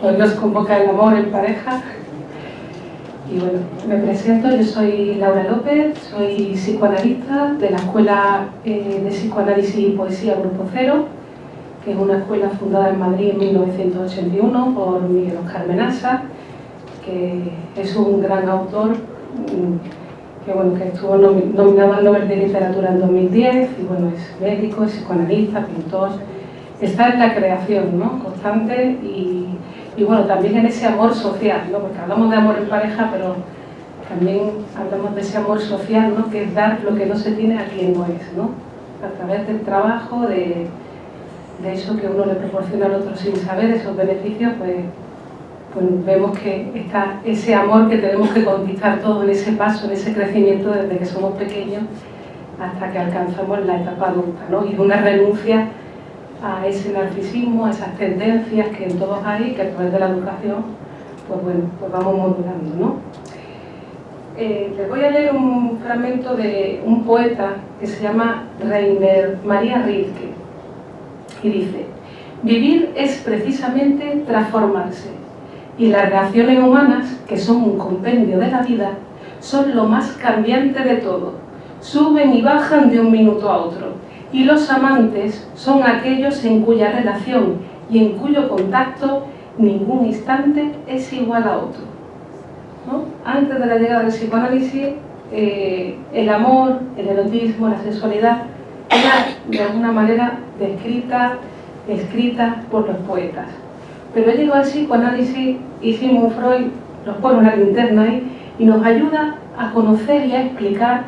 Hoy nos convoca el amor en pareja. Y bueno, me presento, yo soy Laura López, soy psicoanalista de la Escuela de Psicoanálisis y Poesía Grupo Cero, que es una escuela fundada en Madrid en 1981 por Miguel Oscar Menasa, que es un gran autor que estuvo nominado al Nobel de Literatura en 2010, y bueno, es médico, es psicoanalista, pintor, está en la creación, ¿no?, constante, y bueno, también en ese amor social, ¿no?, porque hablamos de amor en pareja, pero también hablamos de ese amor social, ¿no?, que es dar lo que no se tiene a quien no es, ¿no?, a través del trabajo, de eso que uno le proporciona al otro sin saber, esos beneficios, pues vemos que está ese amor que tenemos que conquistar todos en ese paso, en ese crecimiento desde que somos pequeños hasta que alcanzamos la etapa adulta, ¿no? Y una renuncia a ese narcisismo, a esas tendencias que en todos hay, que a través de la educación, pues vamos modulando, ¿no? Les voy a leer un fragmento de un poeta que se llama Rainer Maria Rilke, y dice: vivir es precisamente transformarse, y las relaciones humanas, que son un compendio de la vida, son lo más cambiante de todo, suben y bajan de un minuto a otro, y los amantes son aquellos en cuya relación y en cuyo contacto ningún instante es igual a otro, ¿no? Antes de la llegada del psicoanálisis, el amor, el erotismo, la sexualidad era de alguna manera escrita por los poetas. Pero llegó al psicoanálisis y Sigmund Freud nos pone una linterna ahí y nos ayuda a conocer y a explicar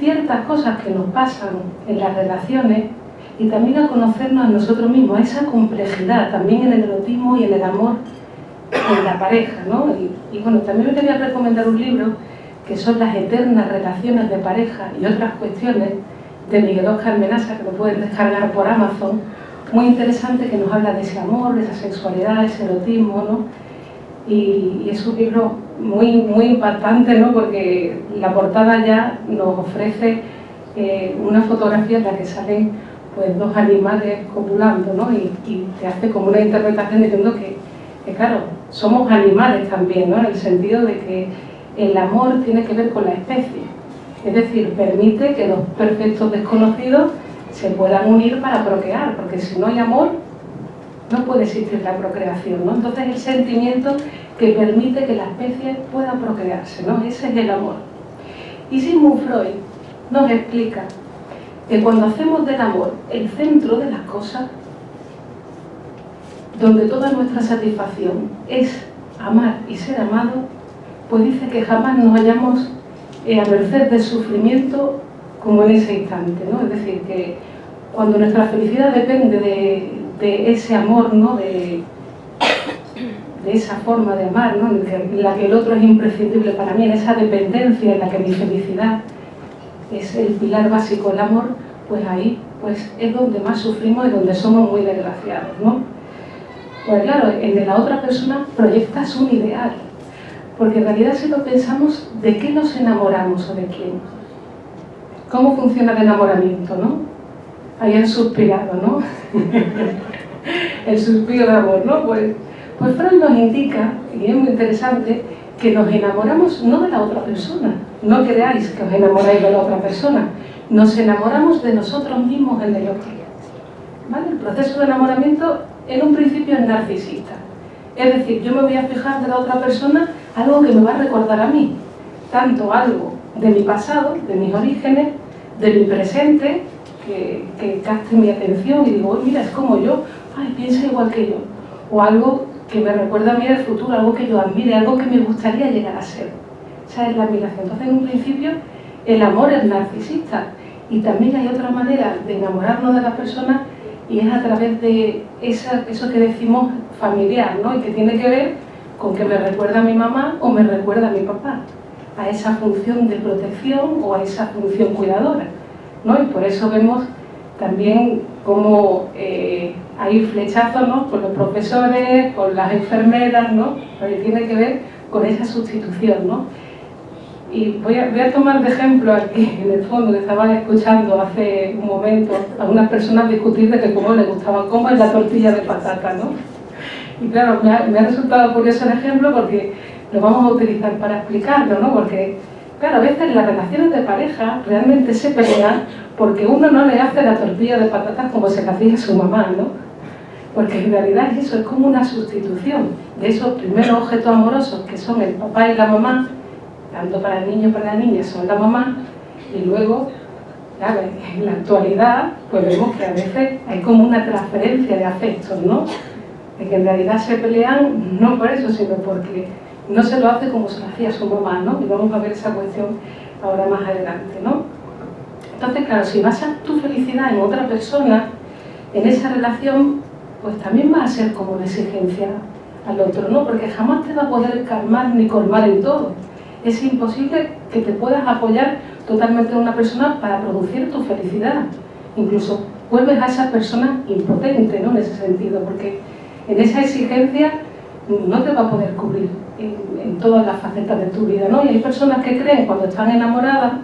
ciertas cosas que nos pasan en las relaciones, y también a conocernos a nosotros mismos, a esa complejidad también en el erotismo y en el amor en la pareja, ¿no? Y bueno, también me quería recomendar un libro que son Las eternas relaciones de pareja y otras cuestiones, de Miguel Oscar Menasa, que lo pueden descargar por Amazon, muy interesante, que nos habla de ese amor, de esa sexualidad, ese erotismo, ¿no? Y es un libro muy impactante, ¿no?, porque la portada ya nos ofrece una fotografía en la que salen pues dos animales copulando, ¿no?, y te hace como una interpretación diciendo que claro, somos animales también, ¿no?, en el sentido de que el amor tiene que ver con la especie, es decir, permite que dos perfectos desconocidos se puedan unir para procrear, porque si no hay amor no puede existir la procreación, ¿no? Entonces el sentimiento que permite que la especie pueda procrearse, ¿no? Ese es el amor. Y Sigmund Freud nos explica que cuando hacemos del amor el centro de las cosas, donde toda nuestra satisfacción es amar y ser amado, pues dice que jamás nos hallamos a merced del sufrimiento como en ese instante, ¿no? Es decir, que cuando nuestra felicidad depende de ese amor, ¿no?, de esa forma de amar, ¿no?, en la que el otro es imprescindible para mí, en esa dependencia en la que mi felicidad es el pilar básico del amor, pues ahí pues es donde más sufrimos y donde somos muy desgraciados, ¿no? Pues claro, en la otra persona proyectas un ideal, porque en realidad si lo pensamos, ¿de qué nos enamoramos o de quién? ¿Cómo funciona el enamoramiento, no? Ahí han suspirado, ¿no? El suspiro de amor, ¿no? Pues Freud nos indica, y es muy interesante, que nos enamoramos no de la otra persona. No creáis que os enamoráis de la otra persona. Nos enamoramos de nosotros mismos en el otro, ¿vale? El proceso de enamoramiento en un principio es narcisista. Es decir, yo me voy a fijar de la otra persona algo que me va a recordar a mí. Tanto algo de mi pasado, de mis orígenes, de mi presente, que capte mi atención y digo, mira, es como yo, ay, piensa igual que yo. O algo que me recuerda a mí del futuro, algo que yo admire, algo que me gustaría llegar a ser. Esa es la admiración. Entonces, en un principio, el amor es narcisista. Y también hay otra manera de enamorarnos de la persona, y es a través de eso que decimos familiar, ¿no? Y que tiene que ver con que me recuerda a mi mamá o me recuerda a mi papá, a esa función de protección o a esa función cuidadora, ¿no? Y por eso vemos también cómo hay flechazos, ¿no?, con los profesores, con las enfermeras, ¿no?, porque tiene que ver con esa sustitución, ¿no? Y voy a tomar de ejemplo aquí, en el fondo, que estaba escuchando hace un momento a unas personas discutir de que cómo les gustaba, cómo es la tortilla de patata, ¿no? Y claro, me ha resultado curioso el ejemplo porque lo vamos a utilizar para explicarlo, ¿no? Porque, claro, a veces las relaciones de pareja realmente se pelean porque uno no le hace la tortilla de patatas como se la hacía su mamá, ¿no? Porque en realidad eso es como una sustitución de esos primeros objetos amorosos que son el papá y la mamá, tanto para el niño como para la niña son la mamá, y luego, claro, en la actualidad, pues vemos que a veces hay como una transferencia de afectos, ¿no? De que en realidad se pelean no por eso, sino porque no se lo hace como se lo hacía su mamá, ¿no? Y vamos a ver esa cuestión ahora más adelante, ¿no? Entonces, claro, si basas tu felicidad en otra persona, en esa relación, pues también va a ser como una exigencia al otro, ¿no? Porque jamás te va a poder calmar ni colmar en todo. Es imposible que te puedas apoyar totalmente en una persona para producir tu felicidad. Incluso vuelves a esa persona impotente, ¿no? En ese sentido, porque en esa exigencia no te va a poder cubrir en todas las facetas de tu vida, ¿no? Y hay personas que creen cuando están enamoradas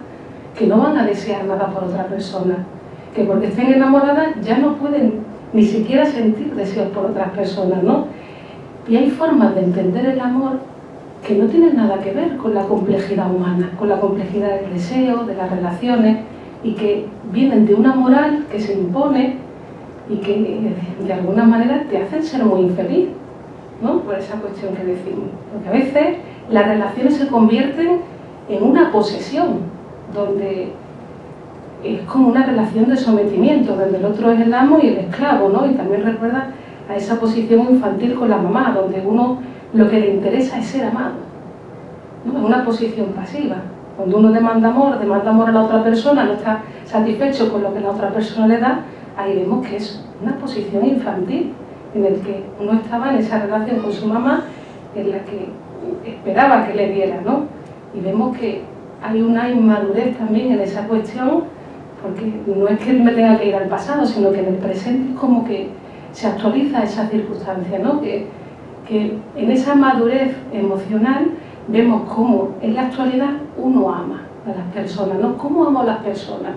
que no van a desear nada por otra persona, que porque estén enamoradas ya no pueden ni siquiera sentir deseos por otras personas, ¿no? Y hay formas de entender el amor que no tienen nada que ver con la complejidad humana, con la complejidad del deseo, de las relaciones, y que vienen de una moral que se impone y que de alguna manera te hacen ser muy infeliz, ¿no? Por esa cuestión que decimos. Porque a veces las relaciones se convierten en una posesión, donde es como una relación de sometimiento, donde el otro es el amo y el esclavo, ¿no? Y también recuerda a esa posición infantil con la mamá, donde uno lo que le interesa es ser amado, ¿no? Es una posición pasiva. Cuando uno demanda amor a la otra persona, no está satisfecho con lo que la otra persona le da, ahí vemos que es una posición infantil, en el que uno estaba en esa relación con su mamá, en la que esperaba que le diera, ¿no? Y vemos que hay una inmadurez también en esa cuestión, porque no es que me tenga que ir al pasado, sino que en el presente es como que se actualiza esa circunstancia, ¿no? Que en esa madurez emocional vemos cómo en la actualidad uno ama a las personas, ¿no? ¿Cómo amo a las personas?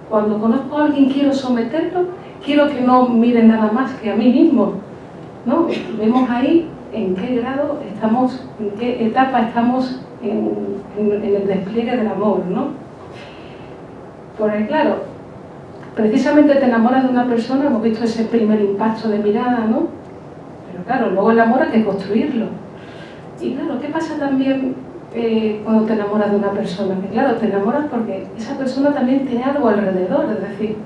Cuando conozco a alguien quiero someterlo, quiero que no mire nada más que a mí mismo, ¿no? Vemos ahí en qué grado estamos, en qué etapa estamos en el despliegue del amor, ¿no? Porque claro, precisamente te enamoras de una persona, hemos visto ese primer impacto de mirada, ¿no? Pero claro, luego el amor hay que construirlo. Y claro, ¿qué pasa también cuando te enamoras de una persona? Que claro, te enamoras porque esa persona también tiene algo alrededor, es decir,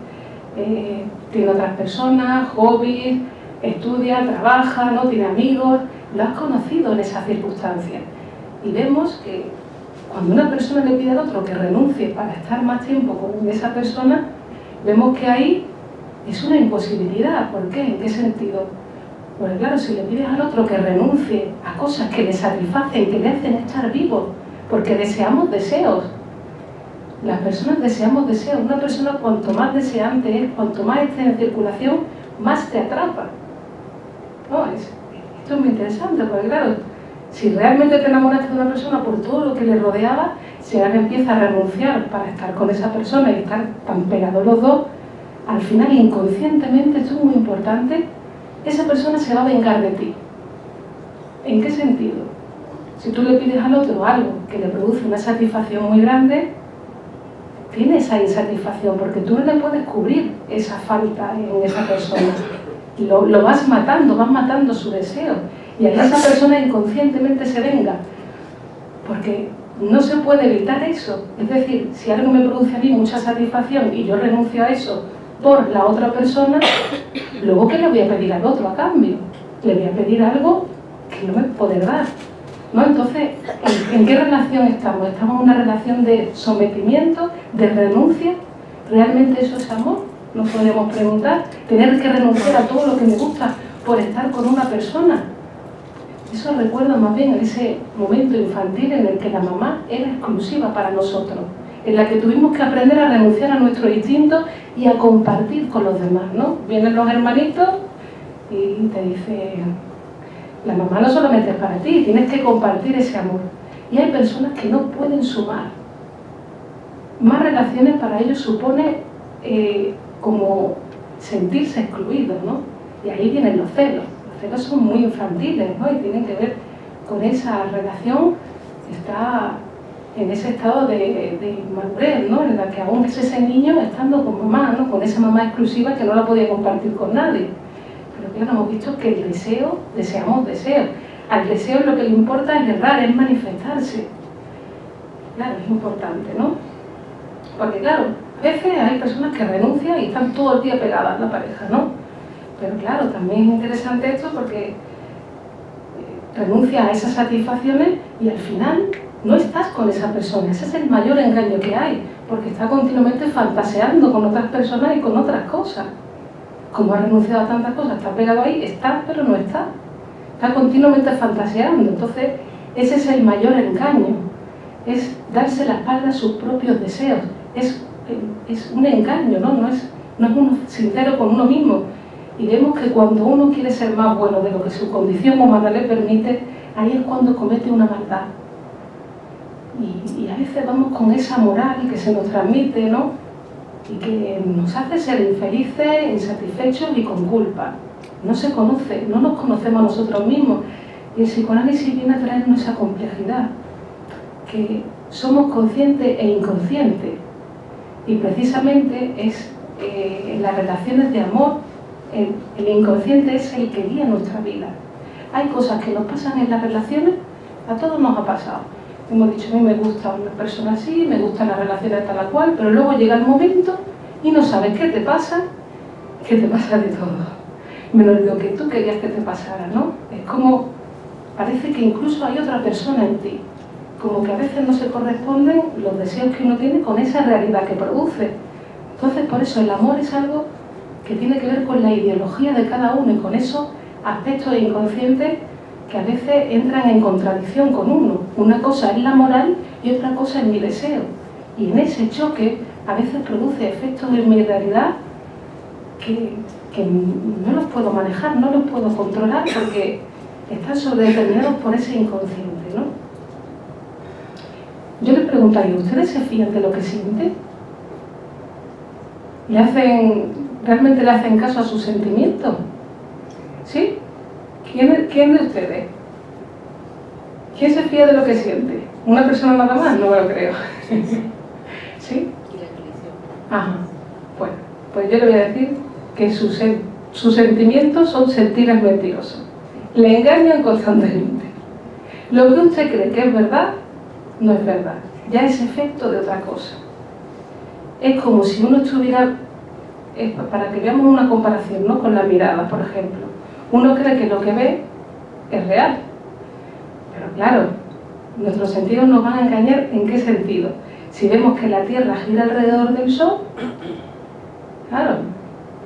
tiene otras personas, hobbies, estudia, trabaja, ¿no? Tiene amigos, lo has conocido en esa circunstancia. Y vemos que cuando una persona le pide al otro que renuncie para estar más tiempo con esa persona, vemos que ahí es una imposibilidad. ¿Por qué? ¿En qué sentido? Pues claro, si le pides al otro que renuncie a cosas que le satisfacen, que le hacen estar vivo, porque deseamos deseos. Las personas deseamos deseos. Una persona cuanto más deseante es, cuanto más esté en circulación, más te atrapa. No, esto es muy interesante, porque claro, si realmente te enamoraste de una persona por todo lo que le rodeaba, si ahora empieza a renunciar para estar con esa persona y estar tan pegados los dos, al final inconscientemente, esto es muy importante, esa persona se va a vengar de ti. ¿En qué sentido? Si tú le pides al otro algo que le produce una satisfacción muy grande, tiene esa insatisfacción porque tú no le puedes cubrir esa falta en esa persona. Lo vas matando su deseo. Y ahí esa persona inconscientemente se venga. Porque no se puede evitar eso. Es decir, si algo me produce a mí mucha satisfacción y yo renuncio a eso por la otra persona, luego ¿qué le voy a pedir al otro a cambio? Le voy a pedir algo que no me puede dar, ¿no? Entonces, ¿en qué relación estamos? ¿Estamos en una relación de sometimiento, de renuncia? ¿Realmente eso es amor? Nos podemos preguntar. ¿Tener que renunciar a todo lo que me gusta por estar con una persona? Eso recuerda más bien a ese momento infantil en el que la mamá era exclusiva para nosotros, en la que tuvimos que aprender a renunciar a nuestro instinto y a compartir con los demás, ¿no? Vienen los hermanitos y te dice, la mamá no solamente es para ti, tienes que compartir ese amor. Y hay personas que no pueden sumar. Más relaciones para ellos supone como sentirse excluidos, ¿no? Y ahí vienen los celos. Los celos son muy infantiles, ¿no? Y tienen que ver con esa relación que está en ese estado de inmadurez, ¿no? En la que aún es ese niño estando con mamá, ¿no? Con esa mamá exclusiva que no la podía compartir con nadie. Pero claro, hemos visto que el deseo, deseamos deseos. Al deseo lo que le importa es errar, es manifestarse. Claro, es importante, ¿no? Porque claro, a veces hay personas que renuncian y están todo el día pegadas a la pareja, ¿no? Pero claro, también es interesante esto porque renuncia a esas satisfacciones y al final no estás con esa persona. Ese es el mayor engaño que hay, porque está continuamente fantaseando con otras personas y con otras cosas. Como ha renunciado a tantas cosas, está pegado ahí, está pero no está. Está continuamente fantaseando. Entonces, ese es el mayor engaño. Es darse la espalda a sus propios deseos. Es un engaño, ¿no? No es uno sincero con uno mismo. Y vemos que cuando uno quiere ser más bueno de lo que su condición humana le permite, ahí es cuando comete una maldad. Y a veces vamos con esa moral que se nos transmite, ¿no? Y que nos hace ser infelices, insatisfechos y con culpa. No se conoce, no nos conocemos a nosotros mismos. Y el psicoanálisis viene a traernos esa complejidad, que somos conscientes e inconscientes. Y precisamente es en las relaciones de amor, el inconsciente es el que guía nuestra vida. Hay cosas que nos pasan en las relaciones, a todos nos ha pasado. Hemos dicho, a mí me gusta una persona así, me gustan las relaciones tal cual, pero luego llega el momento y no sabes qué te pasa de todo. Menos lo que tú querías que te pasara, ¿no? Es como, parece que incluso hay otra persona en ti. Como que a veces no se corresponden los deseos que uno tiene con esa realidad que produce. Entonces, por eso el amor es algo que tiene que ver con la ideología de cada uno y con esos aspectos inconscientes que a veces entran en contradicción con uno. Una cosa es la moral y otra cosa es mi deseo. Y en ese choque a veces produce efectos en mi realidad que no los puedo manejar, no los puedo controlar porque están sobredeterminados por ese inconsciente, ¿no? Yo les preguntaría, ¿ustedes se fían de lo que sienten? ¿Realmente le hacen caso a sus sentimientos? ¿Sí? ¿Quién de ustedes? ¿Quién se fía de lo que siente? ¿Una persona nada más? No me lo creo. ¿Sí? ¿Y la intuición? Ajá. Bueno, pues yo le voy a decir que sus sentimientos son sentires mentirosos. Le engañan constantemente. Lo que usted cree que es verdad, no es verdad. Ya es efecto de otra cosa. Es como si uno estuviera... para que veamos una comparación, ¿no? Con la mirada, por ejemplo. Uno cree que lo que ve es real. Pero claro, nuestros sentidos nos van a engañar ¿en qué sentido? Si vemos que la Tierra gira alrededor del Sol, claro,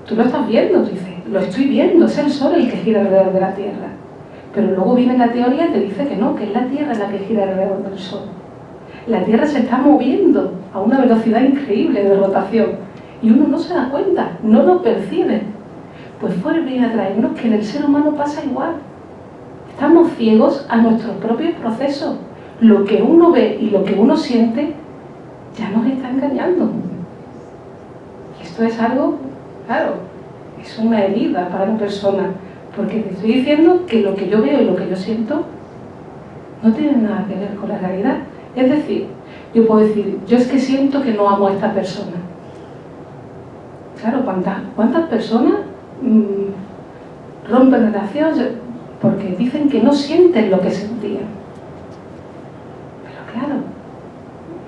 tú lo estás viendo, tú dices, lo estoy viendo, es el Sol el que gira alrededor de la Tierra. Pero luego viene la teoría y te dice que no, que es la Tierra la que gira alrededor del Sol. La Tierra se está moviendo a una velocidad increíble de rotación y uno no se da cuenta, no lo percibe. Pues fuera viene a traernos que en el ser humano pasa igual. Estamos ciegos a nuestros propios procesos. Lo que uno ve y lo que uno siente ya nos está engañando. Y esto es algo, claro, es una herida para la persona, porque te estoy diciendo que lo que yo veo y lo que yo siento no tiene nada que ver con la realidad. Es decir, yo puedo decir, yo es que siento que no amo a esta persona. Claro, ¿cuántas personas rompen relaciones porque dicen que no sienten lo que sentían? Pero claro,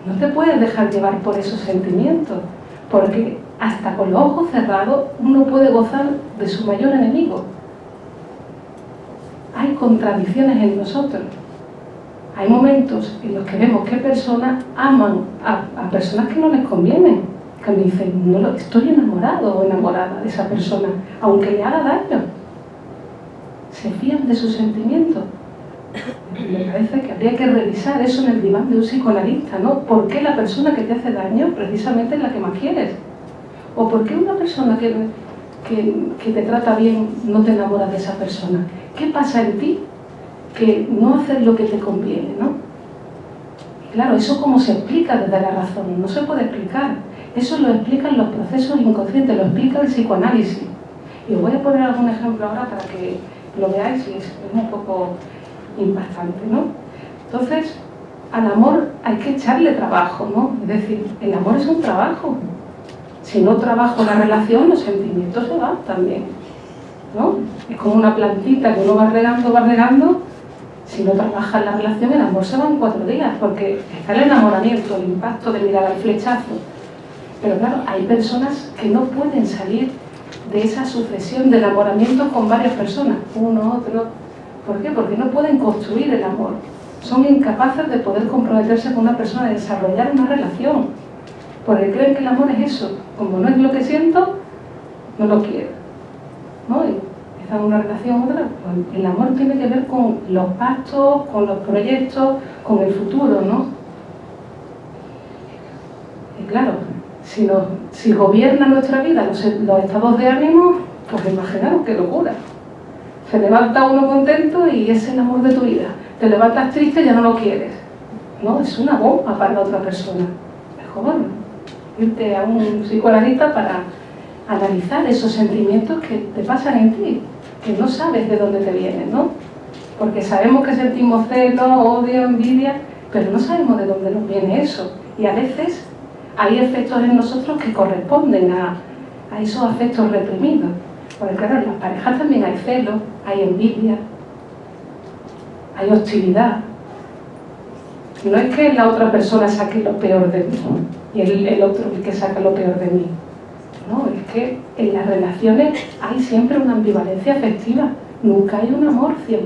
no te puedes dejar llevar por esos sentimientos, porque hasta con los ojos cerrados uno puede gozar de su mayor enemigo. Hay contradicciones en nosotros. Hay momentos en los que vemos que personas aman a personas que no les convienen, que me dicen, no, estoy enamorado o enamorada de esa persona, aunque le haga daño. Se fían de sus sentimientos. Me parece que habría que revisar eso en el diván de un psicoanalista, ¿no? ¿Por qué la persona que te hace daño precisamente es la que más quieres? ¿O por qué una persona que te trata bien no te enamoras de esa persona? ¿Qué pasa en ti que no haces lo que te conviene, ¿no? Claro, ¿eso cómo se explica desde la razón? No se puede explicar. Eso lo explican los procesos inconscientes, lo explica el psicoanálisis. Y os voy a poner algún ejemplo ahora para que lo veáis y es un poco impactante, ¿no? Entonces, al amor hay que echarle trabajo, ¿no? Es decir, el amor es un trabajo. Si no trabajo la relación, los sentimientos se van también, ¿no? Es como una plantita que uno va regando. Si no trabajas la relación, el amor se va en 4 días, porque está el enamoramiento, el impacto de mirar al flechazo. Pero claro, hay personas que no pueden salir de esa sucesión de enamoramientos con varias personas, uno, otro. ¿Por qué? Porque no pueden construir el amor. Son incapaces de poder comprometerse con una persona, de desarrollar una relación. Porque creen que el amor es eso. Como no es lo que siento, no lo quiero, ¿no? En una relación otra, pues el amor tiene que ver con los pactos, con los proyectos, con el futuro, ¿no? Y claro, si gobierna nuestra vida los estados de ánimo, pues imaginaros qué locura. Se levanta uno contento y es el amor de tu vida. Te levantas triste y ya no lo quieres, ¿no? Es una bomba para la otra persona. Mejor irte a un psicoanalista para analizar esos sentimientos que te pasan en ti, que no sabes de dónde te vienen, ¿no? Porque sabemos que sentimos celos, odio, envidia, pero no sabemos de dónde nos viene eso. Y a veces hay efectos en nosotros que corresponden a esos afectos reprimidos. Porque claro, en las parejas también hay celos, hay envidia, hay hostilidad. No es que la otra persona saque lo peor de mí y el otro el que saca lo peor de mí. No, es que en las relaciones hay siempre una ambivalencia afectiva, nunca hay un amor 100%.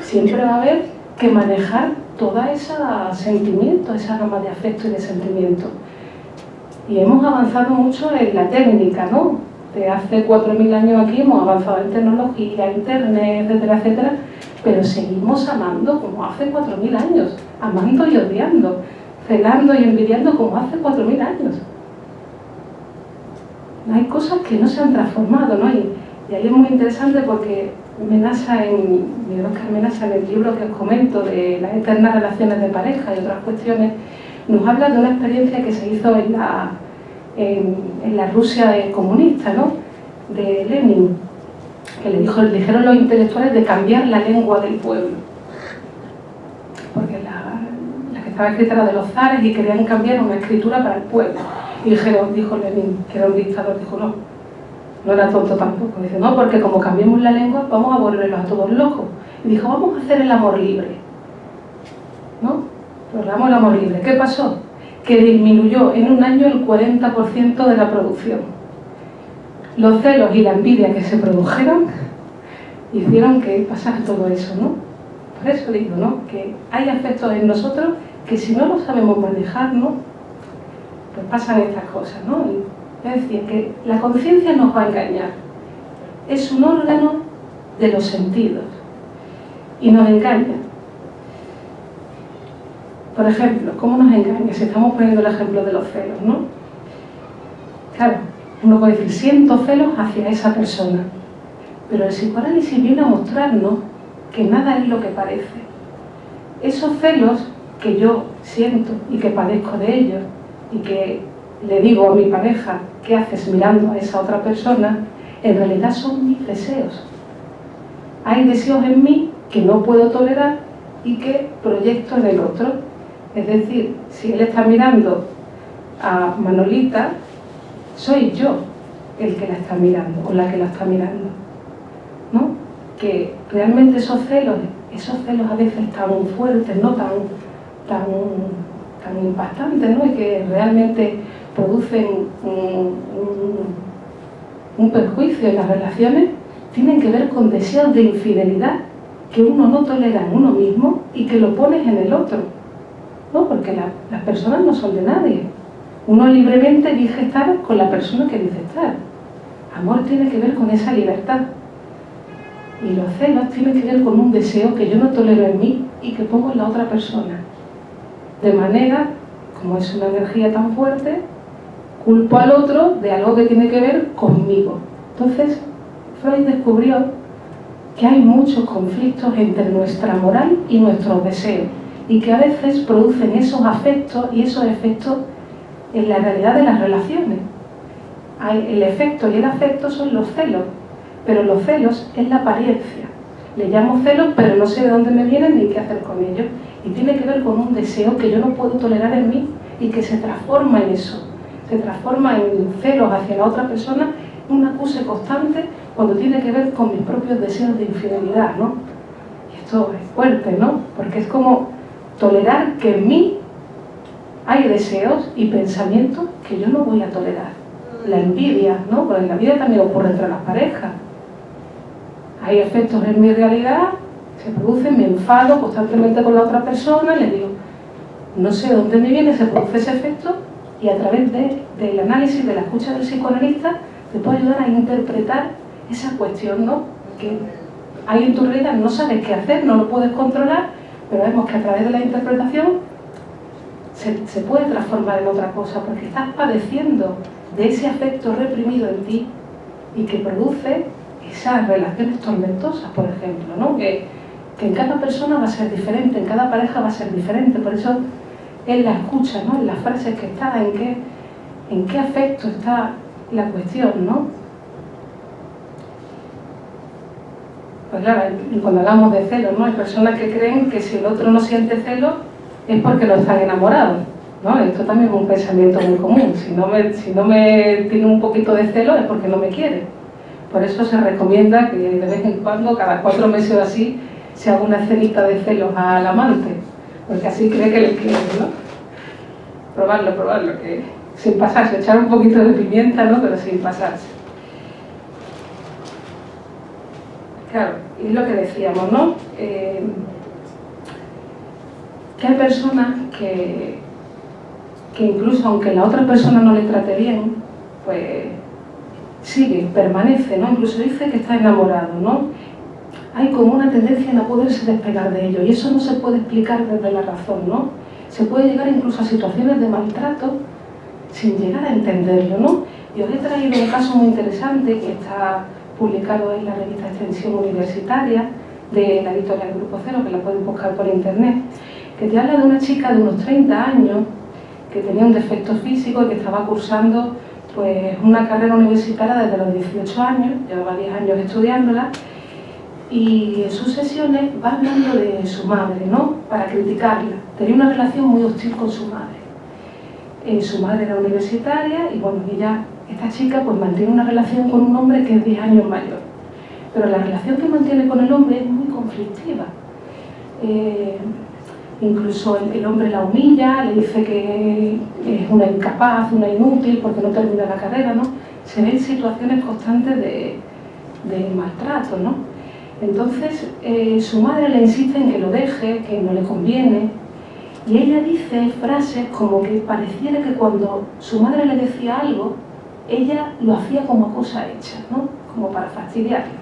Siempre va a haber que manejar toda esa sentimiento, esa gama de afecto y de sentimiento. Y hemos avanzado mucho en la técnica, ¿no? De hace 4.000 años aquí hemos avanzado en tecnología, internet, etcétera, etcétera, pero seguimos amando como hace 4.000 años, amando y odiando, celando y envidiando como hace 4.000 años. Hay cosas que no se han transformado, ¿no? Y ahí es muy interesante porque Miguel Óscar Menasa, en el libro que os comento de las eternas relaciones de pareja y otras cuestiones, nos habla de una experiencia que se hizo en la Rusia comunista, ¿no? De Lenin, que le dijeron los intelectuales de cambiar la lengua del pueblo. Porque la que estaba escrita era de los zares y querían cambiar una escritura para el pueblo. Y dijo Lenin, que era un dictador, dijo no era tonto tampoco. Dice, no, porque como cambiemos la lengua vamos a volverlos a todos locos. Y dijo, vamos a hacer el amor libre, ¿no? Programamos el amor libre. ¿Qué pasó? Que disminuyó en un año el 40% de la producción. Los celos y la envidia que se produjeron hicieron que pasara todo eso, ¿no? Por eso digo, ¿no? Que hay afectos en nosotros que si no lo sabemos manejar, ¿no? Pues pasan estas cosas, ¿no? Y es decir, que la conciencia nos va a engañar. Es un órgano de los sentidos y nos engaña. Por ejemplo, ¿cómo nos engaña? Si estamos poniendo el ejemplo de los celos, ¿no? Claro, uno puede decir, siento celos hacia esa persona, pero el psicoanálisis viene a mostrarnos que nada es lo que parece. Esos celos que yo siento y que padezco de ellos, y que le digo a mi pareja, ¿qué haces mirando a esa otra persona?, en realidad son mis deseos. Hay deseos en mí que no puedo tolerar y que proyecto en el otro. Es decir, si él está mirando a Manolita, soy yo el que la está mirando o la que la está mirando, ¿no? Que realmente esos celos a veces tan fuertes, no tan impactantes, ¿no? Y que realmente producen un perjuicio en las relaciones, tienen que ver con deseos de infidelidad que uno no tolera en uno mismo y que lo pones en el otro, ¿no? Porque las personas no son de nadie. Uno libremente elige estar con la persona que dice estar. Amor tiene que ver con esa libertad. Y los celos tienen que ver con un deseo que yo no tolero en mí y que pongo en la otra persona. De manera, como es una energía tan fuerte, culpo al otro de algo que tiene que ver conmigo. Entonces, Freud descubrió que hay muchos conflictos entre nuestra moral y nuestros deseos. y que a veces producen esos afectos y esos efectos en la realidad de las relaciones. El efecto y el afecto son los celos, pero los celos es la apariencia. Le llamo celos, pero no sé de dónde me vienen ni qué hacer con ellos. Y tiene que ver con un deseo que yo no puedo tolerar en mí y que se transforma en eso. Se transforma en celos hacia la otra persona, un acuse constante cuando tiene que ver con mis propios deseos de infidelidad, ¿no? Y esto es fuerte, ¿no? Porque es como tolerar que en mí hay deseos y pensamientos que yo no voy a tolerar. La envidia, ¿no? Porque en la vida también ocurre entre las parejas. Hay efectos en mi realidad, se producen, me enfado constantemente con la otra persona, le digo, no sé de dónde me viene, se produce ese efecto, y a través del análisis, de la escucha del psicoanalista, te puede ayudar a interpretar esa cuestión, ¿no? Que hay en tu realidad, no sabes qué hacer, no lo puedes controlar, pero vemos que a través de la interpretación se puede transformar en otra cosa, porque estás padeciendo de ese afecto reprimido en ti y que produce esas relaciones tormentosas, por ejemplo, ¿no? Que en cada persona va a ser diferente, en cada pareja va a ser diferente, por eso en la escucha, ¿no? En las frases que está, en qué afecto está la cuestión, ¿no? Pues claro, cuando hablamos de celos, ¿no? Hay personas que creen que si el otro no siente celos es porque no están enamorados, ¿no? Esto también es un pensamiento muy común. Si no me tiene un poquito de celos es porque no me quiere. Por eso se recomienda que de vez en cuando, cada 4 meses o así, se haga una cenita de celos al amante, porque así cree que le quiere, ¿no? Probarlo, que sin pasarse, echar un poquito de pimienta, ¿no? Pero sin pasarse. Claro, y lo que decíamos, ¿no? Que hay personas que incluso aunque la otra persona no le trate bien, pues sigue, permanece, ¿no? Incluso dice que está enamorado, ¿no? Hay como una tendencia a no poderse despegar de ello, y eso no se puede explicar desde la razón, ¿no? Se puede llegar incluso a situaciones de maltrato sin llegar a entenderlo, ¿no? Y os he traído un caso muy interesante que está publicado en la revista Extensión Universitaria de la editorial Grupo Cero, que la pueden buscar por internet, que te habla de una chica de unos 30 años que tenía un defecto físico y que estaba cursando pues una carrera universitaria desde los 18 años, llevaba 10 años estudiándola, y en sus sesiones va hablando de su madre, ¿no? Para criticarla. Tenía una relación muy hostil con su madre. Su madre era universitaria y bueno, esta chica pues mantiene una relación con un hombre que es 10 años mayor. Pero la relación que mantiene con el hombre es muy conflictiva. Incluso el hombre la humilla, le dice que es una incapaz, una inútil porque no termina la carrera, ¿no? Se ven situaciones constantes de maltrato, ¿no? Entonces su madre le insiste en que lo deje, que no le conviene, y ella dice frases como que pareciera que cuando su madre le decía algo, ella lo hacía como cosa hecha, ¿no? Como para fastidiarla.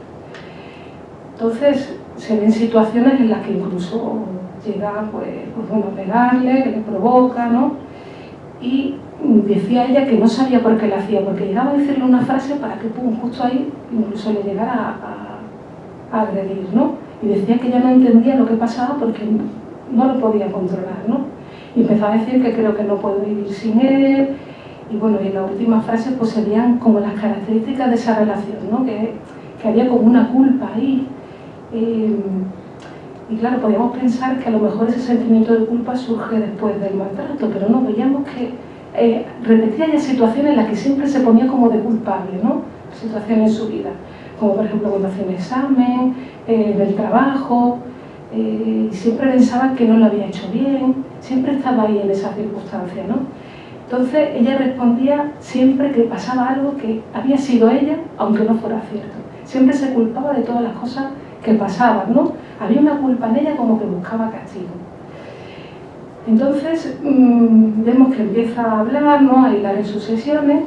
Entonces se ven situaciones en las que incluso llega pues bueno, a pegarle, que le provoca, ¿no? Y decía ella que no sabía por qué lo hacía, porque llegaba a decirle una frase para que justo ahí incluso le llegara a agredir, ¿no? Y decía que ella no entendía lo que pasaba porque no lo podía controlar, ¿no? Y empezaba a decir que creo que no puedo vivir sin él, y bueno, y en la última frase pues serían como las características de esa relación, ¿no? Que había como una culpa ahí. Y claro, podíamos pensar que a lo mejor ese sentimiento de culpa surge después del maltrato, pero no, veíamos que repetía ya situaciones en las que siempre se ponía como de culpable, ¿no? Situaciones en su vida, como por ejemplo cuando hacía un examen, en el trabajo, siempre pensaba que no lo había hecho bien, siempre estaba ahí en esa circunstancia, ¿no? Entonces ella respondía siempre que pasaba algo que había sido ella, aunque no fuera cierto. Siempre se culpaba de todas las cosas que pasaban, ¿no? Había una culpa en ella como que buscaba castigo. Entonces vemos que empieza a hablar, ¿no? A hilar en sus sesiones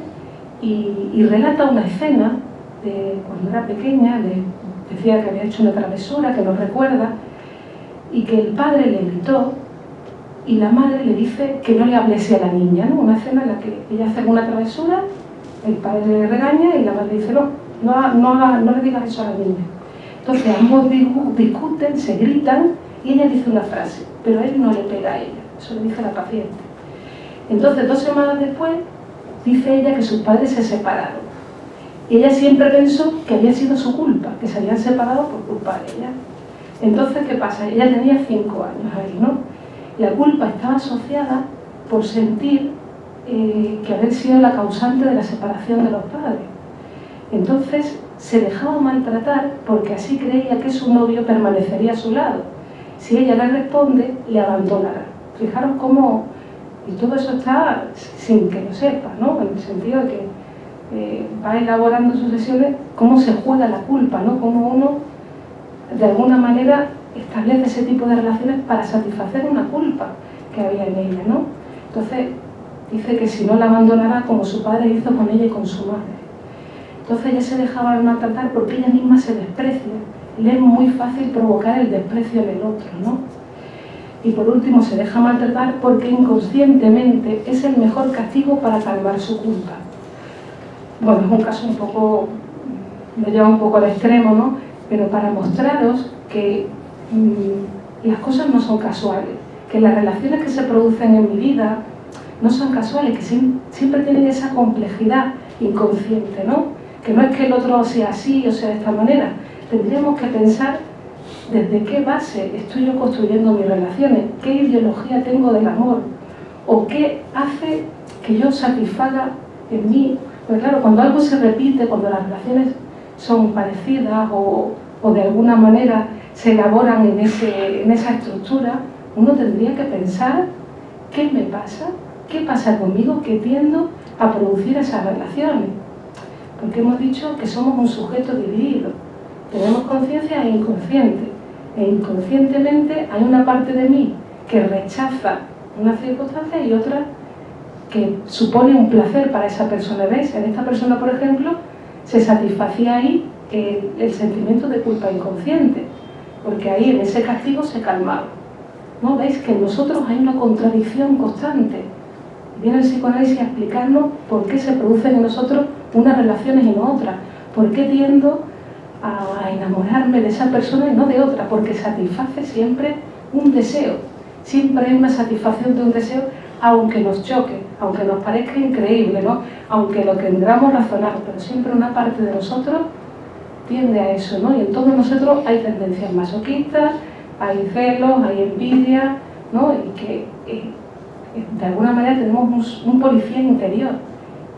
y relata una escena de cuando era pequeña, decía que había hecho una travesura, que no recuerda, y que el padre le gritó y la madre le dice que no le hablese a la niña, ¿no? Una escena en la que ella hace una travesura, el padre le regaña y la madre dice no le digas eso a la niña. Entonces ambos discuten, se gritan Y ella dice una frase, pero él no le pega a ella, eso le dice la paciente. Entonces, 2 semanas después, dice ella que sus padres se separaron. Y ella siempre pensó que había sido su culpa, que se habían separado por culpa de ella. Entonces, ¿qué pasa? Ella tenía 5 años ahí, ¿no? La culpa estaba asociada por sentir que haber sido la causante de la separación de los padres. Entonces, se dejaba maltratar porque así creía que su novio permanecería a su lado. Si ella le responde, le abandonará. Fijaros cómo, y todo eso está sin que lo sepa, ¿no? En el sentido de que va elaborando sus sesiones cómo se juega la culpa, ¿no? Cómo uno, de alguna manera, establece ese tipo de relaciones para satisfacer una culpa que había en ella, ¿no? Entonces, dice que si no la abandonará como su padre hizo con ella y con su madre. Entonces ella se dejaba maltratar porque ella misma se desprecia. Le es muy fácil provocar el desprecio en el otro, ¿no? Y por último se deja maltratar porque inconscientemente es el mejor castigo para calmar su culpa. Bueno, es un caso un poco, me lleva un poco al extremo, ¿no? Pero para mostraros que las cosas no son casuales, que las relaciones que se producen en mi vida no son casuales, que siempre tienen esa complejidad inconsciente, ¿no? Que no es que el otro sea así o sea de esta manera. Tendríamos que pensar desde qué base estoy yo construyendo mis relaciones, qué ideología tengo del amor, o qué hace que yo satisfaga en mí. Porque claro, cuando algo se repite, cuando las relaciones son parecidas o de alguna manera se elaboran en esa estructura, uno tendría que pensar qué me pasa, qué pasa conmigo, que tiendo a producir esas relaciones. Porque hemos dicho que somos un sujeto dividido, tenemos conciencia e inconsciente, e inconscientemente hay una parte de mí que rechaza una circunstancia y otra que supone un placer para esa persona. ¿Veis? En esta persona, por ejemplo, se satisfacía ahí el sentimiento de culpa inconsciente, porque ahí en ese castigo se calmaba. ¿No? ¿Veis? Que en nosotros hay una contradicción constante. Viene el psicoanálisis a explicarnos por qué se producen en nosotros unas relaciones y no otras. ¿Por qué tiendo a enamorarme de esa persona y no de otra? Porque satisface siempre un deseo. Siempre hay una satisfacción de un deseo, aunque nos choque, aunque nos parezca increíble, ¿no? Aunque lo tendamos razonado, pero siempre una parte de nosotros tiende a eso, ¿no? Y en todos nosotros hay tendencias masoquistas, hay celos, hay envidia, ¿no? Y que de alguna manera tenemos un policía interior,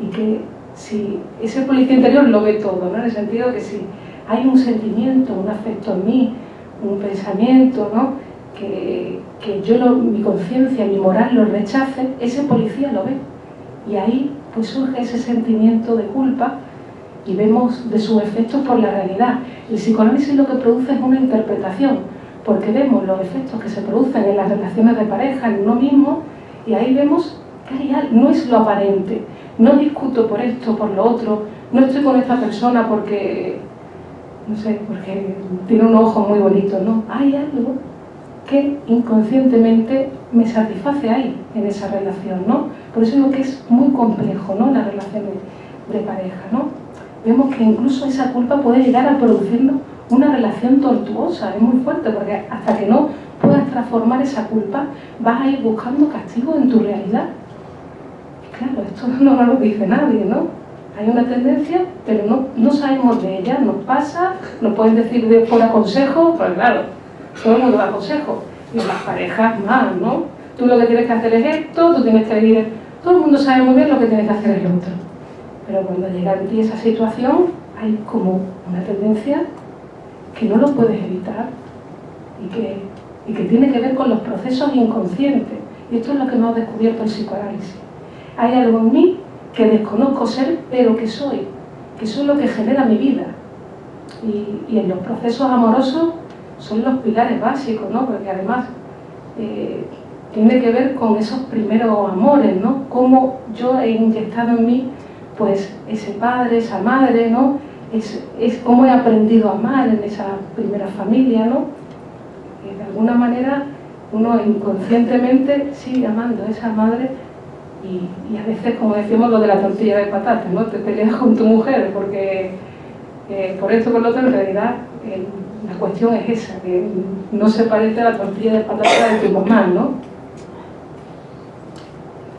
y que si ese policía interior lo ve todo, ¿no? En el sentido de que si hay un sentimiento, un afecto en mí, un pensamiento, ¿no? que mi conciencia, mi moral lo rechace, ese policía lo ve, y ahí pues surge ese sentimiento de culpa y vemos de sus efectos por la realidad. El psicoanálisis lo que produce es una interpretación, porque vemos los efectos que se producen en las relaciones de pareja, en uno mismo, y ahí vemos que hay algo, no es lo aparente, no discuto por esto, por lo otro, no estoy con esta persona porque, no sé, porque tiene un ojo muy bonito, no, hay algo que inconscientemente me satisface ahí, en esa relación, ¿no? Por eso digo que es muy complejo, ¿no? Las relaciones de pareja, ¿no? Vemos que incluso esa culpa puede llegar a producirnos una relación tortuosa, es muy fuerte, porque hasta que no puedas transformar esa culpa, vas a ir buscando castigo en tu realidad. Claro, esto no nos lo dice nadie, ¿no? Hay una tendencia, pero no sabemos de ella, nos pasa, nos pueden decir de fuera consejo, pues claro, todo el mundo da consejo, y en las parejas más, ¿no? Tú lo que tienes que hacer es esto, tú tienes que vivir, todo el mundo sabe muy bien lo que tienes que hacer es lo otro. Pero cuando llega en ti esa situación, hay como una tendencia que no lo puedes evitar y que tiene que ver con los procesos inconscientes. Y esto es lo que nos ha descubierto el psicoanálisis. Hay algo en mí que desconozco ser, pero que soy lo que genera mi vida. Y en los procesos amorosos son los pilares básicos, ¿no? Porque además tiene que ver con esos primeros amores, ¿no? Cómo yo he inyectado en mí pues ese padre, esa madre, ¿no? Es cómo he aprendido a amar en esa primera familia, ¿no? De alguna manera uno inconscientemente sigue amando a esa madre y a veces, como decíamos, lo de la tortilla de patatas, ¿no? Te peleas con tu mujer porque por esto, por lo otro, en realidad la cuestión es esa, que no se parece a la tortilla de patata de tu mamá, ¿no?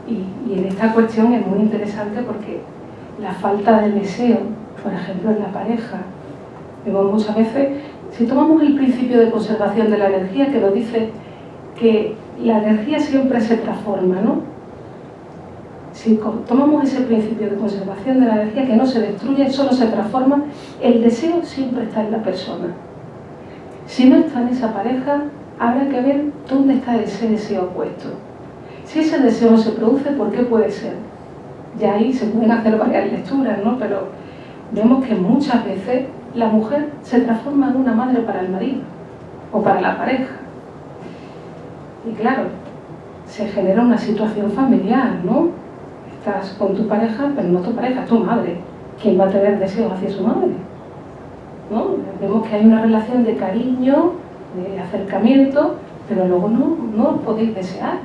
Y en esta cuestión es muy interesante porque la falta de deseo, por ejemplo, en la pareja, vemos muchas veces, si tomamos el principio de conservación de la energía, que nos dice que la energía siempre se transforma, ¿no? Si tomamos ese principio de conservación de la energía, que no se destruye, solo se transforma, el deseo siempre está en la persona. Si no está en esa pareja, habrá que ver dónde está ese deseo puesto. Si ese deseo no se produce, ¿por qué puede ser? Ya ahí se pueden hacer varias lecturas, ¿no? Pero vemos que muchas veces la mujer se transforma en una madre para el marido o para la pareja. Y claro, se genera una situación familiar, ¿no? Estás con tu pareja, pero no tu pareja, es tu madre. ¿Quién va a tener deseos hacia su madre? ¿No? Vemos que hay una relación de cariño, de acercamiento, pero luego no os podéis desear.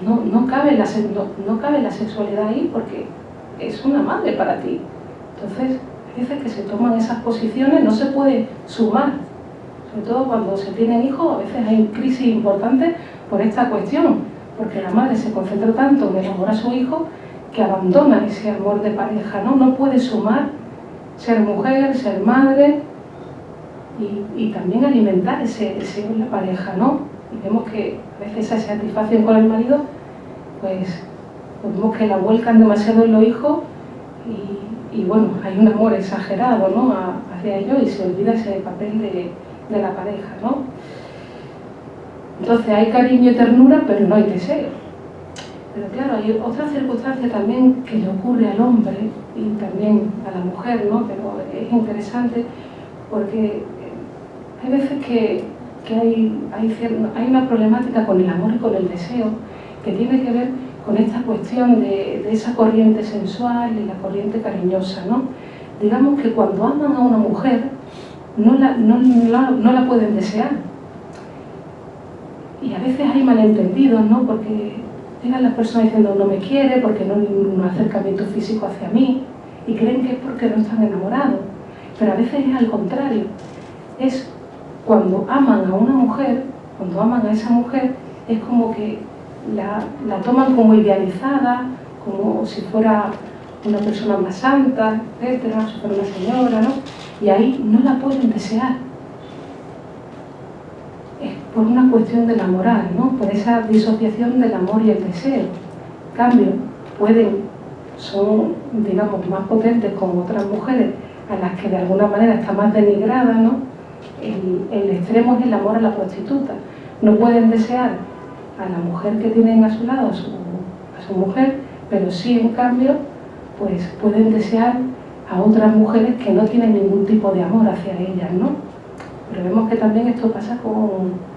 No cabe la sexualidad ahí porque es una madre para ti. Entonces, a veces que se toman esas posiciones, no se puede sumar. Sobre todo cuando se tienen hijos, a veces hay crisis importantes por esta cuestión. Porque la madre se concentra tanto en el amor a su hijo que abandona ese amor de pareja, ¿no? No puede sumar ser mujer, ser madre y también alimentar ese deseo en la pareja, ¿no? Y vemos que a veces esa satisfacción con el marido, pues vemos que la vuelcan demasiado en los hijos y bueno, hay un amor exagerado, ¿no? Hacia ellos y se olvida ese papel de la pareja, ¿no? Entonces hay cariño y ternura, pero no hay deseo. Pero claro, hay otra circunstancia también que le ocurre al hombre y también a la mujer, ¿no? Pero es interesante porque hay veces que hay una problemática con el amor y con el deseo que tiene que ver con esta cuestión de esa corriente sensual y la corriente cariñosa, ¿no? Digamos que cuando aman a una mujer no la pueden desear. Y a veces hay malentendidos, ¿no? Porque llegan las personas diciendo no me quiere, porque no hay ningún acercamiento físico hacia mí, y creen que es porque no están enamorados. Pero a veces es al contrario. Es cuando aman a una mujer, cuando aman a esa mujer, es como que la toman como idealizada, como si fuera una persona más santa, etcétera, si fuera una señora, ¿no? Y ahí no la pueden desear. Por una cuestión de la moral, ¿no? Por esa disociación del amor y el deseo. En cambio, son, digamos, más potentes con otras mujeres a las que de alguna manera está más denigrada, ¿no? El extremo es el amor a la prostituta. No pueden desear a la mujer que tienen a su lado, a su mujer, pero sí, en cambio, pues pueden desear a otras mujeres que no tienen ningún tipo de amor hacia ellas, ¿no? Pero vemos que también esto pasa con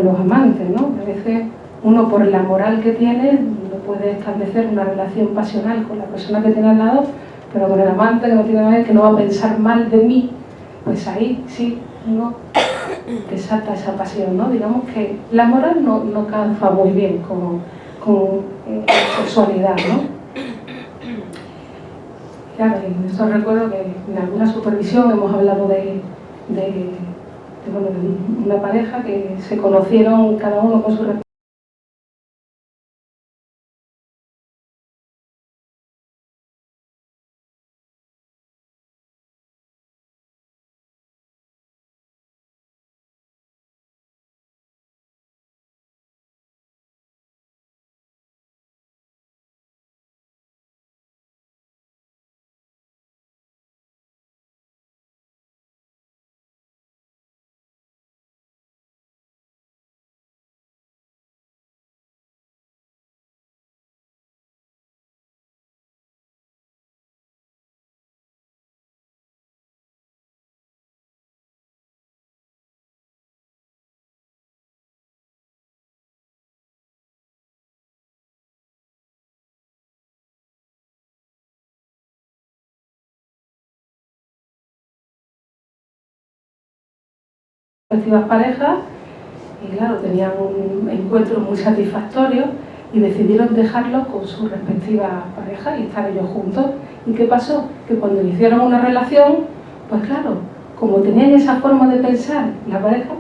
los amantes, ¿no? A veces uno por la moral que tiene no puede establecer una relación pasional con la persona que tiene al lado, pero con el amante que no tiene nada, que no va a pensar mal de mí, pues ahí sí uno desata esa pasión, ¿no? Digamos que la moral no calza muy bien con la sexualidad, ¿no? Claro, y esto recuerdo que en alguna supervisión hemos hablado de una pareja que se conocieron cada uno con su respectivas parejas y claro, tenían un encuentro muy satisfactorio, y decidieron dejarlo con su respectiva pareja y estar ellos juntos. ¿Y qué pasó? Que cuando hicieron una relación, pues claro, como tenían esa forma de pensar la pareja,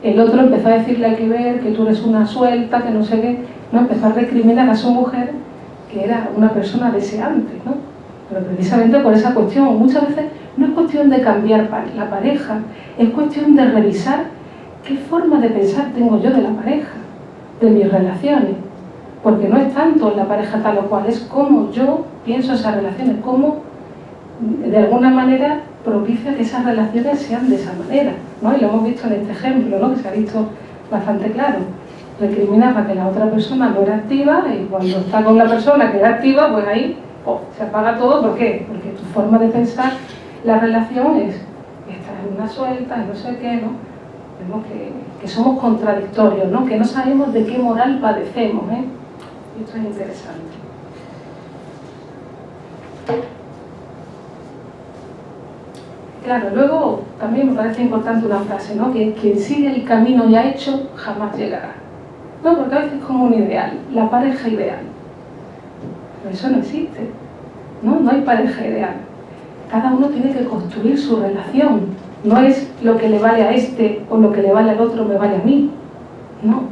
el otro empezó a decirle hay que ver, que tú eres una suelta, que no sé qué, ¿no? Empezó a recriminar a su mujer, que era una persona deseante, ¿no? Pero precisamente por esa cuestión, muchas veces no es cuestión de cambiar la pareja, es cuestión de revisar qué forma de pensar tengo yo de la pareja, de mis relaciones, porque no es tanto la pareja tal o cual, es cómo yo pienso esas relaciones, cómo de alguna manera propicia que esas relaciones sean de esa manera, ¿no? Y lo hemos visto en este ejemplo, ¿no? Que se ha visto bastante claro. Recriminaba que la otra persona no era activa y cuando está con la persona que era activa, pues ahí se apaga todo. ¿Por qué? Porque tu forma de pensar la relación es estar en una suelta y no sé qué, ¿no? Vemos que somos contradictorios, ¿no? Que no sabemos de qué moral padecemos, ¿eh? Y esto es interesante. Claro, luego también me parece importante una frase, ¿no? Que quien sigue el camino ya hecho jamás llegará. No, porque a veces es como un ideal, la pareja ideal. Pero eso no existe, ¿no? No hay pareja ideal. Cada uno tiene que construir su relación. No es lo que le vale a este o lo que le vale al otro me vale a mí. No.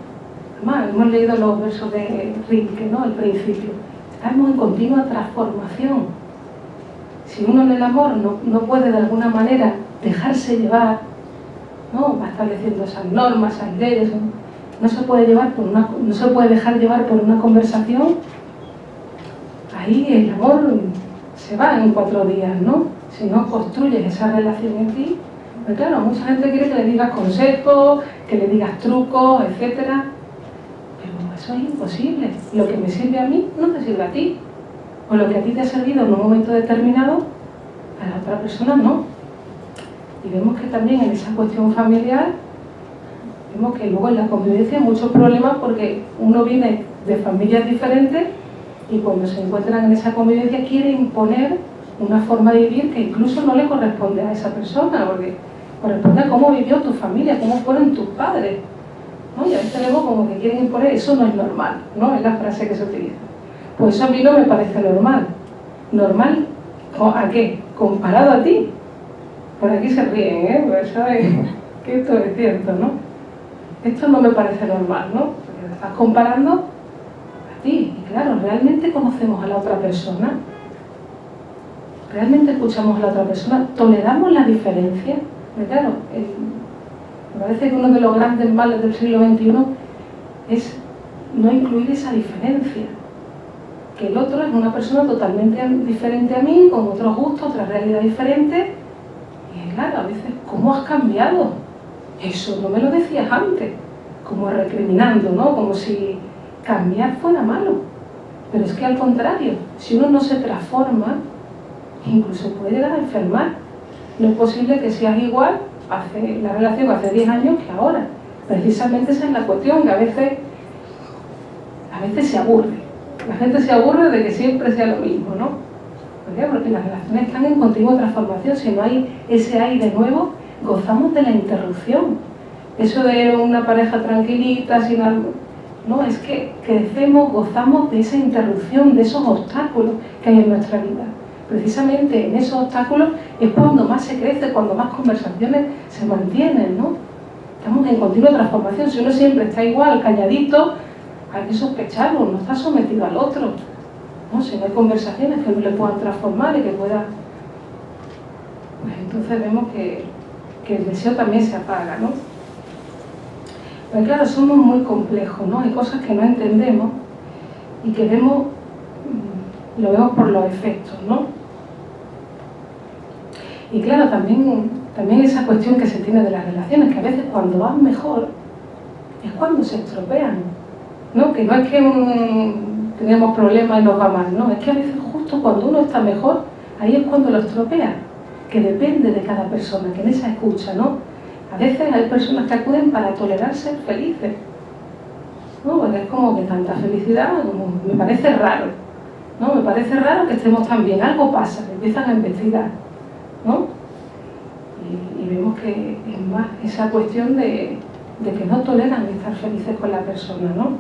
Además, hemos leído los versos de Rilke, ¿no? Al principio. Estamos en continua transformación. Si uno en el amor no puede de alguna manera dejarse llevar, ¿no? Va estableciendo esas normas, esas leyes, no se puede dejar llevar por una conversación, ahí el amor se va en 4 días, ¿no? Si no construyes esa relación en ti, pues claro, mucha gente quiere que le digas consejos, que le digas trucos, etcétera, pero eso es imposible. Lo que me sirve a mí no te sirve a ti. O lo que a ti te ha servido en un momento determinado, a la otra persona no. Y vemos que también en esa cuestión familiar, vemos que luego en la convivencia hay muchos problemas porque uno viene de familias diferentes y cuando se encuentran en esa convivencia quiere imponer una forma de vivir que incluso no le corresponde a esa persona, porque corresponde a cómo vivió tu familia, cómo fueron tus padres, ¿no? Y a veces vemos como que quieren imponer, eso no es normal, ¿no? Es la frase que se utiliza. Pues eso a mí no me parece normal. ¿Normal a qué? Comparado a ti. Por aquí se ríen, ¿eh? Pues saben que esto es cierto, ¿no? Esto no me parece normal, ¿no? Porque te estás comparando a ti. Y claro, ¿realmente conocemos a la otra persona? ¿Realmente escuchamos a la otra persona? ¿Toleramos la diferencia? Porque claro, me parece que uno de los grandes males del siglo XXI es no incluir esa diferencia. Que el otro es una persona totalmente diferente a mí, con otros gustos, otra realidad diferente. Y claro, a veces, ¿cómo has cambiado? Eso no me lo decías antes. Como recriminando, ¿no? Como si cambiar fuera malo. Pero es que al contrario, si uno no se transforma, incluso puede llegar a enfermar. No es posible que seas igual la relación hace 10 años que ahora. Precisamente esa es la cuestión, que a veces se aburre. La gente se aburre de que siempre sea lo mismo, ¿no? ¿Por qué? Porque las relaciones están en continua transformación. Si no hay ese aire nuevo, gozamos de la interrupción. Eso de una pareja tranquilita, sin algo... No, es que crecemos, gozamos de esa interrupción, de esos obstáculos que hay en nuestra vida. Precisamente en esos obstáculos es cuando más se crece, cuando más conversaciones se mantienen, ¿no? Estamos en continua transformación. Si uno siempre está igual, calladito, hay que sospecharlo, no está sometido al otro, ¿no? Si no hay conversaciones que no le puedan transformar y que pueda... Pues entonces vemos que el deseo también se apaga, ¿no? Pero claro, somos muy complejos, ¿no? Hay cosas que no entendemos y que lo vemos por los efectos, ¿no? Y claro, también esa cuestión que se tiene de las relaciones, que a veces cuando van mejor es cuando se estropean, ¿no? Que no es que tenemos problemas y nos va mal, no, es que a veces justo cuando uno está mejor, ahí es cuando lo estropea, que depende de cada persona, que en esa escucha, ¿no? A veces hay personas que acuden para tolerar ser felices, ¿no? Porque es como que tanta felicidad, me parece raro, ¿no? Me parece raro que estemos tan bien, algo pasa, empiezan a investigar, ¿no? Y vemos que es más esa cuestión de que no toleran estar felices con la persona, ¿no?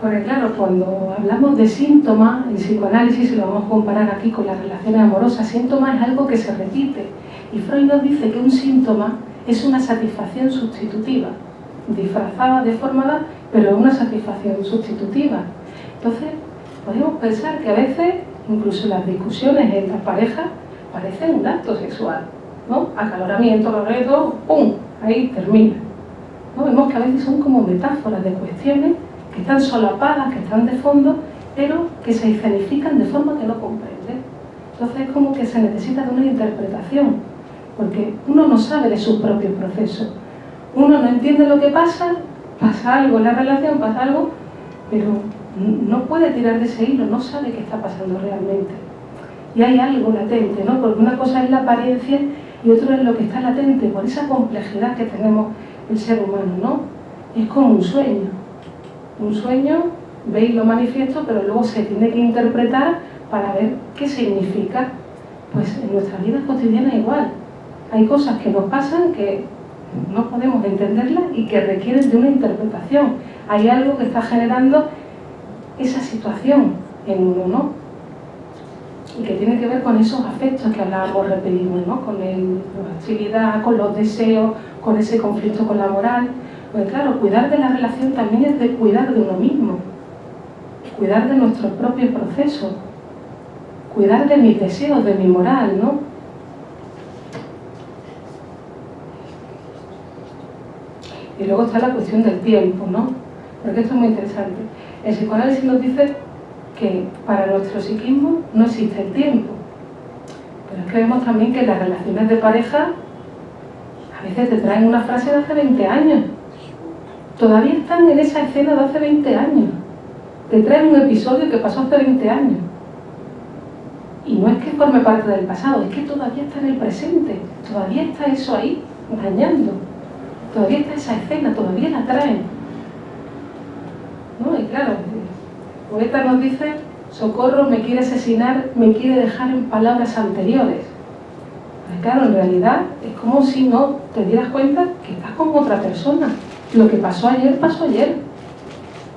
Porque claro, cuando hablamos de síntomas, el psicoanálisis, y lo vamos a comparar aquí con las relaciones amorosas, síntoma es algo que se repite. Y Freud nos dice que un síntoma es una satisfacción sustitutiva, disfrazada, deformada, pero una satisfacción sustitutiva. Entonces, podemos pensar que a veces, incluso las discusiones en las parejas, parecen un acto sexual, ¿no? Acaloramiento, correcto, ¡pum!, ahí termina, ¿no? Vemos que a veces son como metáforas de cuestiones que están solapadas, que están de fondo, pero que se escenifican de forma que no comprende. Entonces es como que se necesita de una interpretación, porque uno no sabe de sus propios procesos. Uno no entiende lo que pasa, pasa algo en la relación, pasa algo, pero no puede tirar de ese hilo, no sabe qué está pasando realmente. Y hay algo latente, ¿no? Porque una cosa es la apariencia y otra es lo que está latente, por esa complejidad que tenemos el ser humano, ¿no? Es como un sueño. Un sueño, veis lo manifiesto, pero luego se tiene que interpretar para ver qué significa. Pues en nuestra vida cotidiana igual. Hay cosas que nos pasan que no podemos entenderlas y que requieren de una interpretación. Hay algo que está generando esa situación en uno, ¿no? Y que tiene que ver con esos afectos que hablábamos, repetimos, ¿no? Con la hostilidad, con los deseos, con ese conflicto con la moral. Pues claro, cuidar de la relación también es de cuidar de uno mismo, cuidar de nuestros propios procesos, cuidar de mis deseos, de mi moral, ¿no? Y luego está la cuestión del tiempo, ¿no? Porque esto es muy interesante. El psicoanálisis nos dice que para nuestro psiquismo no existe el tiempo. Pero es que vemos también que las relaciones de pareja a veces te traen una frase de hace 20 años. Todavía están en esa escena de hace 20 años. Te traen un episodio que pasó hace 20 años. Y no es que forme parte del pasado, es que todavía está en el presente. Todavía está eso ahí, dañando. Todavía está esa escena, todavía la traen, ¿no? Y claro, el poeta nos dice: socorro, me quiere asesinar, me quiere dejar en palabras anteriores. Pues claro, en realidad es como si no te dieras cuenta que estás con otra persona. Lo que pasó ayer, pasó ayer.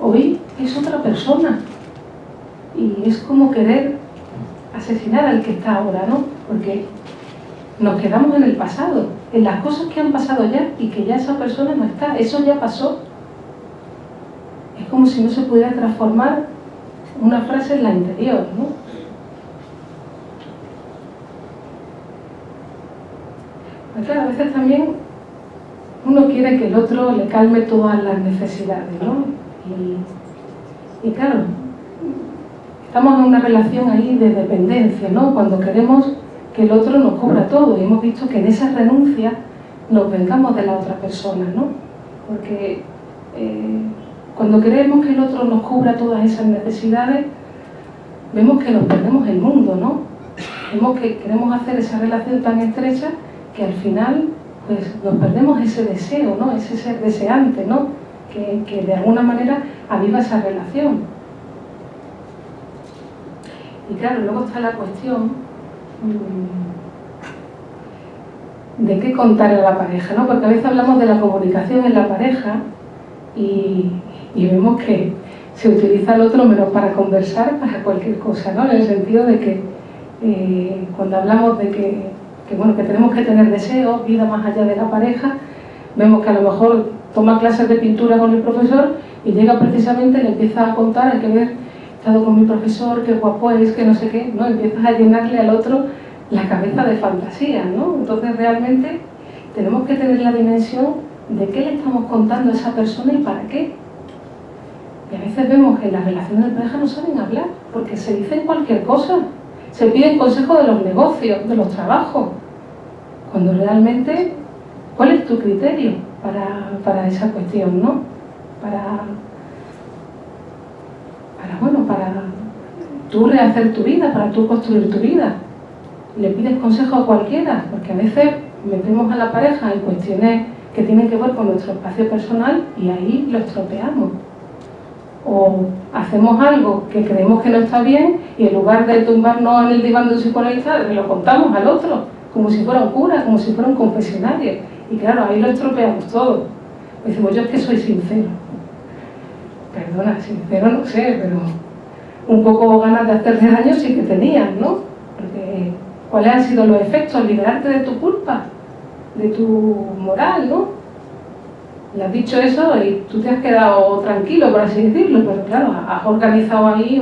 Hoy es otra persona. Y es como querer asesinar al que está ahora, ¿no? Porque nos quedamos en el pasado, en las cosas que han pasado ya y que ya esa persona no está, eso ya pasó. Es como si no se pudiera transformar una frase en la anterior, ¿no? Pues claro, a veces también uno quiere que el otro le calme todas las necesidades, ¿no? Y claro, estamos en una relación ahí de dependencia, ¿no? Cuando queremos que el otro nos cubra todo, y hemos visto que en esa renuncia nos vengamos de la otra persona, ¿no? Porque cuando queremos que el otro nos cubra todas esas necesidades, vemos que nos perdemos el mundo, ¿no? Vemos que queremos hacer esa relación tan estrecha que al final pues nos perdemos ese deseo, ¿no? Ese ser deseante, ¿no? Que de alguna manera aviva esa relación. Y claro, luego está la cuestión de qué contar a la pareja, ¿no? Porque a veces hablamos de la comunicación en la pareja y vemos que se utiliza el otro menos para conversar, para cualquier cosa, ¿no? En el sentido de que cuando hablamos de que tenemos que tener deseos, vida más allá de la pareja, vemos que a lo mejor toma clases de pintura con el profesor y llega precisamente y le empieza a contar, hay que ver, he estado con mi profesor, qué guapo es, que no sé qué, ¿no? Empiezas a llenarle al otro la cabeza de fantasía, ¿no? Entonces realmente tenemos que tener la dimensión de qué le estamos contando a esa persona y para qué. Y a veces vemos que en las relaciones de pareja no saben hablar, porque se dicen cualquier cosa, se piden consejos de los negocios, de los trabajos, cuando realmente, ¿cuál es tu criterio para esa cuestión, ¿no? Para tú rehacer tu vida, para tú construir tu vida. Le pides consejo a cualquiera, porque a veces metemos a la pareja en cuestiones que tienen que ver con nuestro espacio personal y ahí lo estropeamos. O hacemos algo que creemos que no está bien y en lugar de tumbarnos en el diván de un psicoanalista, le lo contamos al otro, como si fuera un cura, como si fuera un confesionario. Y claro, ahí lo estropeamos todo. Decimos, yo es que soy sincero. perdona, sincero no sé, pero un poco ganas de hacerte daño sí que tenías, ¿no? Porque ¿cuáles han sido los efectos? Liberarte de tu culpa, de tu moral, ¿no? Le has dicho eso y tú te has quedado tranquilo, por así decirlo, pero claro, has organizado ahí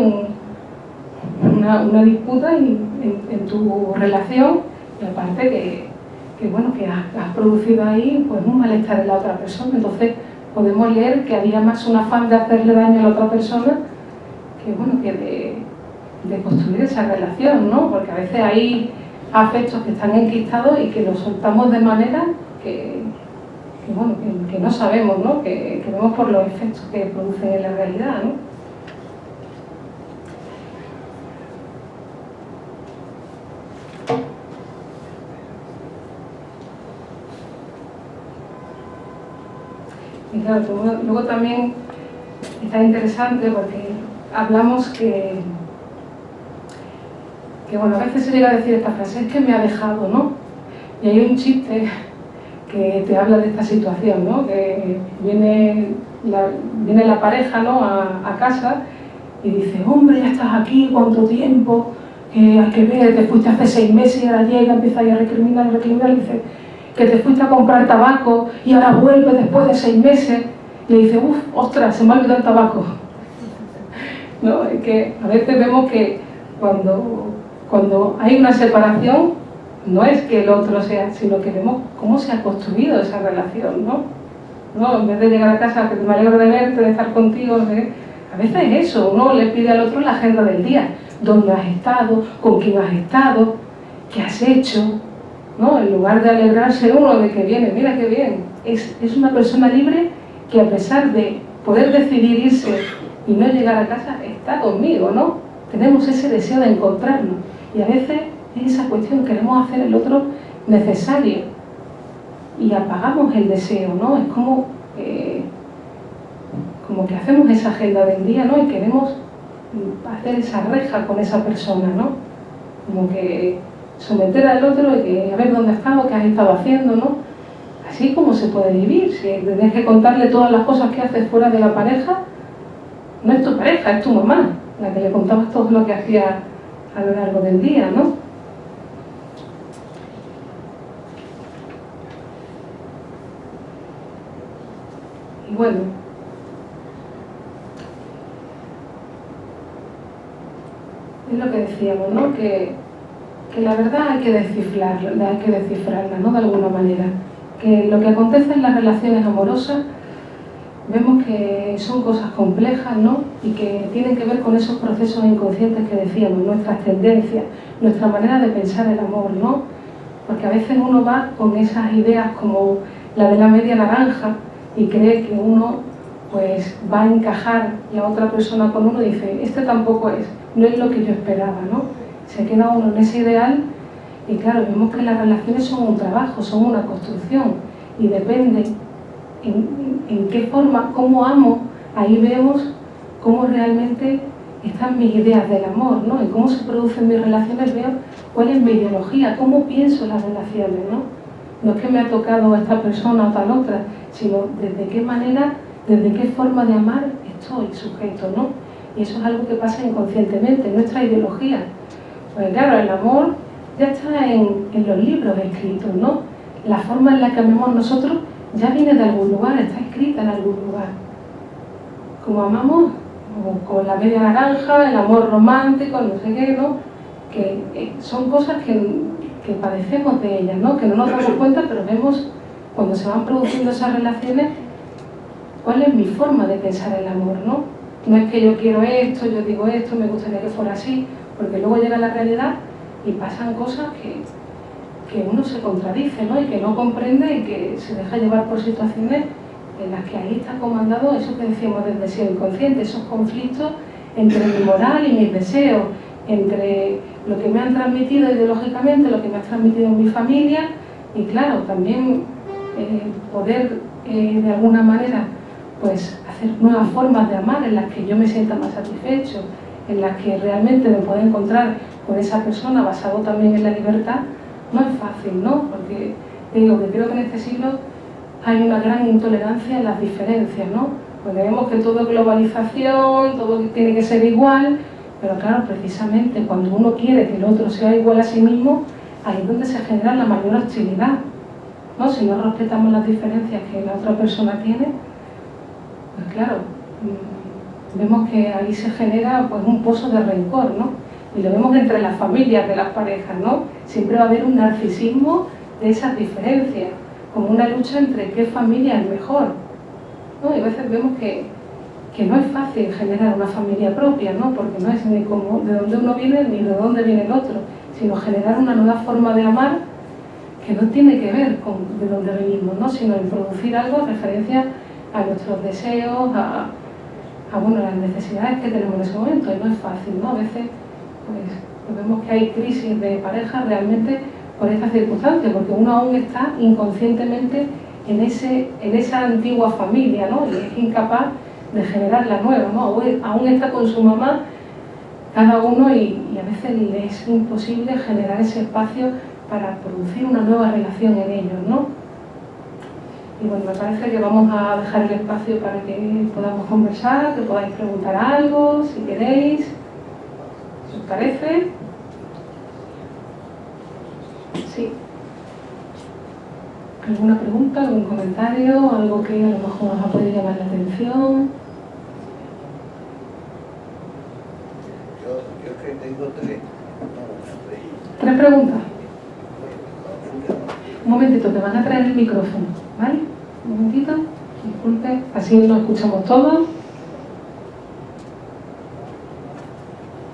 una disputa en tu relación, y aparte bueno, que has producido ahí pues un malestar en la otra persona. Entonces podemos leer que había más un afán de hacerle daño a la otra persona que, bueno, que de construir esa relación, ¿no? Porque a veces hay afectos que están enquistados y que los soltamos de manera bueno, que no sabemos, ¿no? Que vemos por los efectos que producen en la realidad, ¿no? Y claro, luego también está interesante porque hablamos que bueno, a veces se llega a decir esta frase, es que me ha dejado, ¿no? Y hay un chiste que te habla de esta situación, ¿no? Que viene la pareja, ¿no? a casa y dice, hombre, ya estás aquí, ¿cuánto tiempo? Hay que ver, te fuiste hace 6 meses y ahora llega, empieza a recriminar, y dice que te fuiste a comprar tabaco y ahora vuelves después de 6 meses y le dice, uff, ostras, se me ha olvidado el tabaco. ¿No? Es que a veces vemos que cuando hay una separación, no es que el otro sea, sino que vemos cómo se ha construido esa relación, ¿no? En vez de llegar a casa, que me alegro de verte, de estar contigo, a veces es eso, uno le pide al otro la agenda del día, dónde has estado, con quién has estado, qué has hecho, ¿no? En lugar de alegrarse uno de que viene, mira qué bien, es una persona libre que a pesar de poder decidir irse y no llegar a casa, está conmigo, ¿no? Tenemos ese deseo de encontrarnos y a veces es esa cuestión, queremos hacer el otro necesario y apagamos el deseo, ¿no? Es como que hacemos esa agenda del día, ¿no? Y queremos hacer esa reja con esa persona, ¿no? Como que someter al otro y que a ver dónde has estado, qué has estado haciendo, ¿no? Así como se puede vivir, si tienes que contarle todas las cosas que haces fuera de la pareja, no es tu pareja, es tu mamá, la que le contabas todo lo que hacía a lo largo del día, ¿no? Y bueno, es lo que decíamos, ¿no? Que la verdad hay que descifrarla, ¿no? De alguna manera. Que lo que acontece en las relaciones amorosas vemos que son cosas complejas, ¿no? Y que tienen que ver con esos procesos inconscientes que decíamos, nuestras tendencias, nuestra manera de pensar el amor, ¿no? Porque a veces uno va con esas ideas como la de la media naranja y cree que uno pues va a encajar la otra persona con uno y dice, este tampoco es, no es lo que yo esperaba, ¿no? Se queda uno en ese ideal y claro, vemos que las relaciones son un trabajo, son una construcción y depende en qué forma, cómo amo, ahí vemos cómo realmente están mis ideas del amor, ¿no? En cómo se producen mis relaciones, veo cuál es mi ideología, cómo pienso las relaciones, ¿no? No es que me ha tocado esta persona o tal otra, sino desde qué manera, desde qué forma de amar estoy sujeto, ¿no? Y eso es algo que pasa inconscientemente, nuestra ideología. Pues claro, el amor ya está en los libros escritos, ¿no? La forma en la que amamos nosotros ya viene de algún lugar, está escrita en algún lugar. Como amamos, con la media naranja, el amor romántico, no sé qué, ¿no? Que son cosas que padecemos de ellas, ¿no? Que no nos damos cuenta, pero vemos cuando se van produciendo esas relaciones cuál es mi forma de pensar el amor, ¿no? No es que yo quiero esto, yo digo esto, me gustaría que fuera así, porque luego llega la realidad y pasan cosas que uno se contradice, ¿no? Y que no comprende y que se deja llevar por situaciones en las que ahí está comandado eso que decíamos del deseo inconsciente, esos conflictos entre mi moral y mis deseos, entre lo que me han transmitido ideológicamente, lo que me ha transmitido mi familia y claro, también poder de alguna manera pues hacer nuevas formas de amar en las que yo me sienta más satisfecho, en las que realmente me pueda encontrar con esa persona basado también en la libertad, no es fácil, ¿no? Porque digo que creo que en este siglo hay una gran intolerancia en las diferencias, ¿no? Porque vemos que todo es globalización, todo tiene que ser igual, pero claro, precisamente cuando uno quiere que el otro sea igual a sí mismo, ahí es donde se genera la mayor hostilidad, ¿no? Si no respetamos las diferencias que la otra persona tiene, pues claro, vemos que ahí se genera pues un pozo de rencor, ¿no? Y lo vemos entre las familias de las parejas, ¿no? Siempre va a haber un narcisismo de esas diferencias, como una lucha entre qué familia es mejor, ¿no? Y a veces vemos que no es fácil generar una familia propia, ¿no? Porque no es ni como de dónde uno viene ni de dónde viene el otro, sino generar una nueva forma de amar que no tiene que ver con de dónde venimos, ¿no? Sino en producir algo en referencia a nuestros deseos, a bueno, las necesidades que tenemos en ese momento, y no es fácil, ¿no? A veces pues vemos que hay crisis de pareja realmente por estas circunstancias, porque uno aún está inconscientemente en esa antigua familia, ¿no? Y es incapaz de generar la nueva, ¿no? Aún está con su mamá cada uno y a veces le es imposible generar ese espacio para producir una nueva relación en ellos, ¿no? Y bueno, me parece que vamos a dejar el espacio para que podamos conversar, que podáis preguntar algo, si queréis. ¿Os parece? Sí. ¿Alguna pregunta, algún comentario, algo que a lo mejor os ha podido llamar la atención? Yo que tengo tres. ¿Tres preguntas? Un momentito, que van a traer el micrófono, ¿vale? Un momentito, disculpe, así nos escuchamos todos.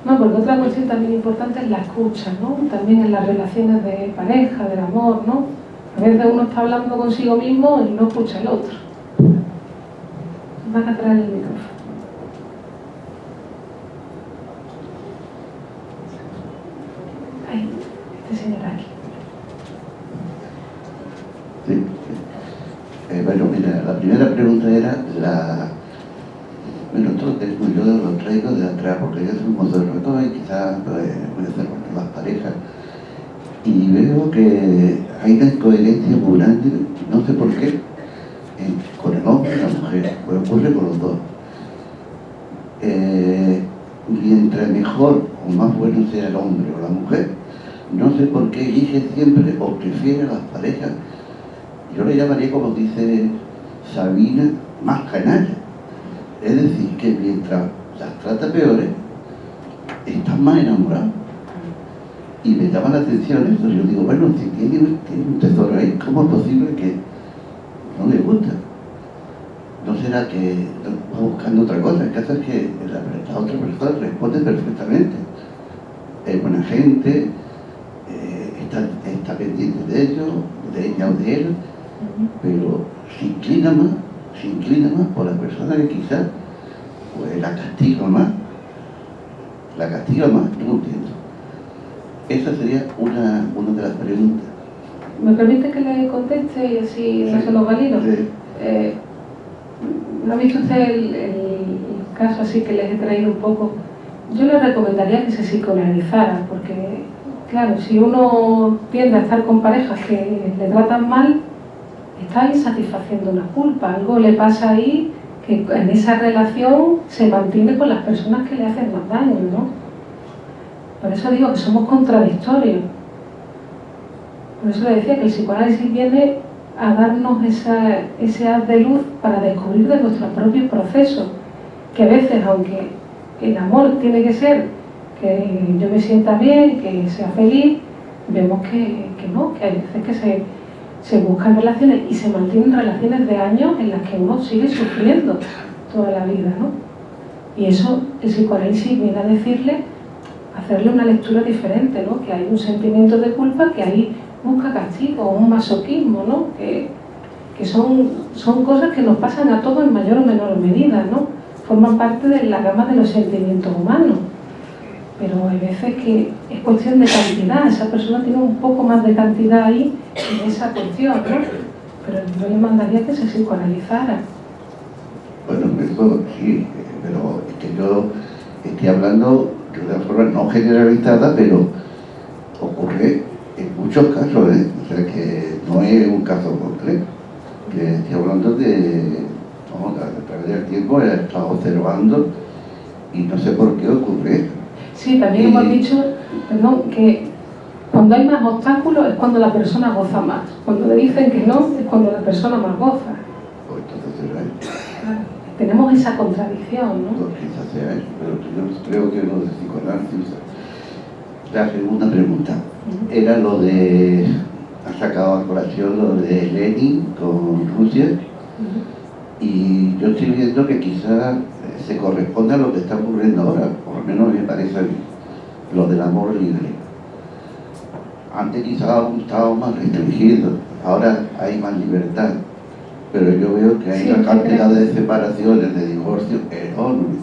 No, porque otra cuestión también importante es la escucha, ¿no? También en las relaciones de pareja, del amor, ¿no? A veces uno está hablando consigo mismo y no escucha al otro. Van a traer el micrófono. Ahí, este señor aquí. Sí. Bueno, mira, la primera pregunta era bueno, yo lo traigo de atrás porque yo soy un moderno y quizás puede ser con las parejas. Y veo que hay una incoherencia muy grande, no sé por qué, con el hombre y la mujer, pues ocurre con los dos. Mientras mejor o más bueno sea el hombre o la mujer, no sé por qué elige siempre o prefiere a las parejas. Yo le llamaría, como dice Sabina, más canalla. Es decir, que mientras las trata peores, están más enamorados. Y me llama la atención eso. Yo digo, bueno, si tiene un tesoro ahí, ¿cómo es posible que no le gusta? ¿No será que va buscando otra cosa? El caso es que la otra persona responde perfectamente. Es buena gente, está pendiente de ellos, de ella o de él, pero se inclina más por la persona que quizás pues, la castiga más, no entiendo. Esa sería una de las preguntas. ¿Me permite que le conteste y así no se lo valido? Sí. ¿No ha visto usted el caso así que les he traído un poco? Yo le recomendaría que se psicoanalizara, porque claro, si uno tiende a estar con parejas que le tratan mal, está insatisfaciendo una culpa, algo le pasa ahí que en esa relación se mantiene con las personas que le hacen más daño, ¿no? Por eso digo que somos contradictorios. Por eso le decía que el psicoanálisis viene a darnos ese haz de luz para descubrir de nuestros propios procesos, que a veces, aunque el amor tiene que ser que yo me sienta bien, que sea feliz, vemos que no, que hay veces que se buscan relaciones y se mantienen relaciones de años en las que uno sigue sufriendo toda la vida, ¿no? Y eso el psicoanálisis viene a decirle, hacerle una lectura diferente, ¿no? Que hay un sentimiento de culpa que ahí busca castigo, un masoquismo, ¿no? Que son cosas que nos pasan a todos en mayor o menor medida, ¿no? Forman parte de la gama de los sentimientos humanos. Pero hay veces que es cuestión de cantidad, esa persona tiene un poco más de cantidad ahí en esa cuestión, ¿no? Pero yo le mandaría que se psicoanalizara. Bueno, eso sí, pero es que yo estoy hablando de una forma no generalizada, pero ocurre en muchos casos, ¿eh? O sea que no es un caso concreto, que estoy hablando de perder tiempo, he estado observando y no sé por qué ocurre. Sí, también hemos dicho, perdón, que cuando hay más obstáculos es cuando la persona goza más. Cuando le dicen que no, es cuando la persona más goza. Pues entonces será eso. Claro, tenemos esa contradicción, ¿no? Pues quizás sea eso, pero yo creo que lo de psicoanálisis. La segunda pregunta era lo de, ha sacado a colación lo de Lenin con Rusia, y yo estoy viendo que quizás se corresponde a lo que está ocurriendo ahora, por lo menos me parece a mí, lo del amor libre. Antes quizás estábamos más restringidos, ahora hay más libertad, pero yo veo que hay Sí, una cantidad de separaciones, de divorcios enormes.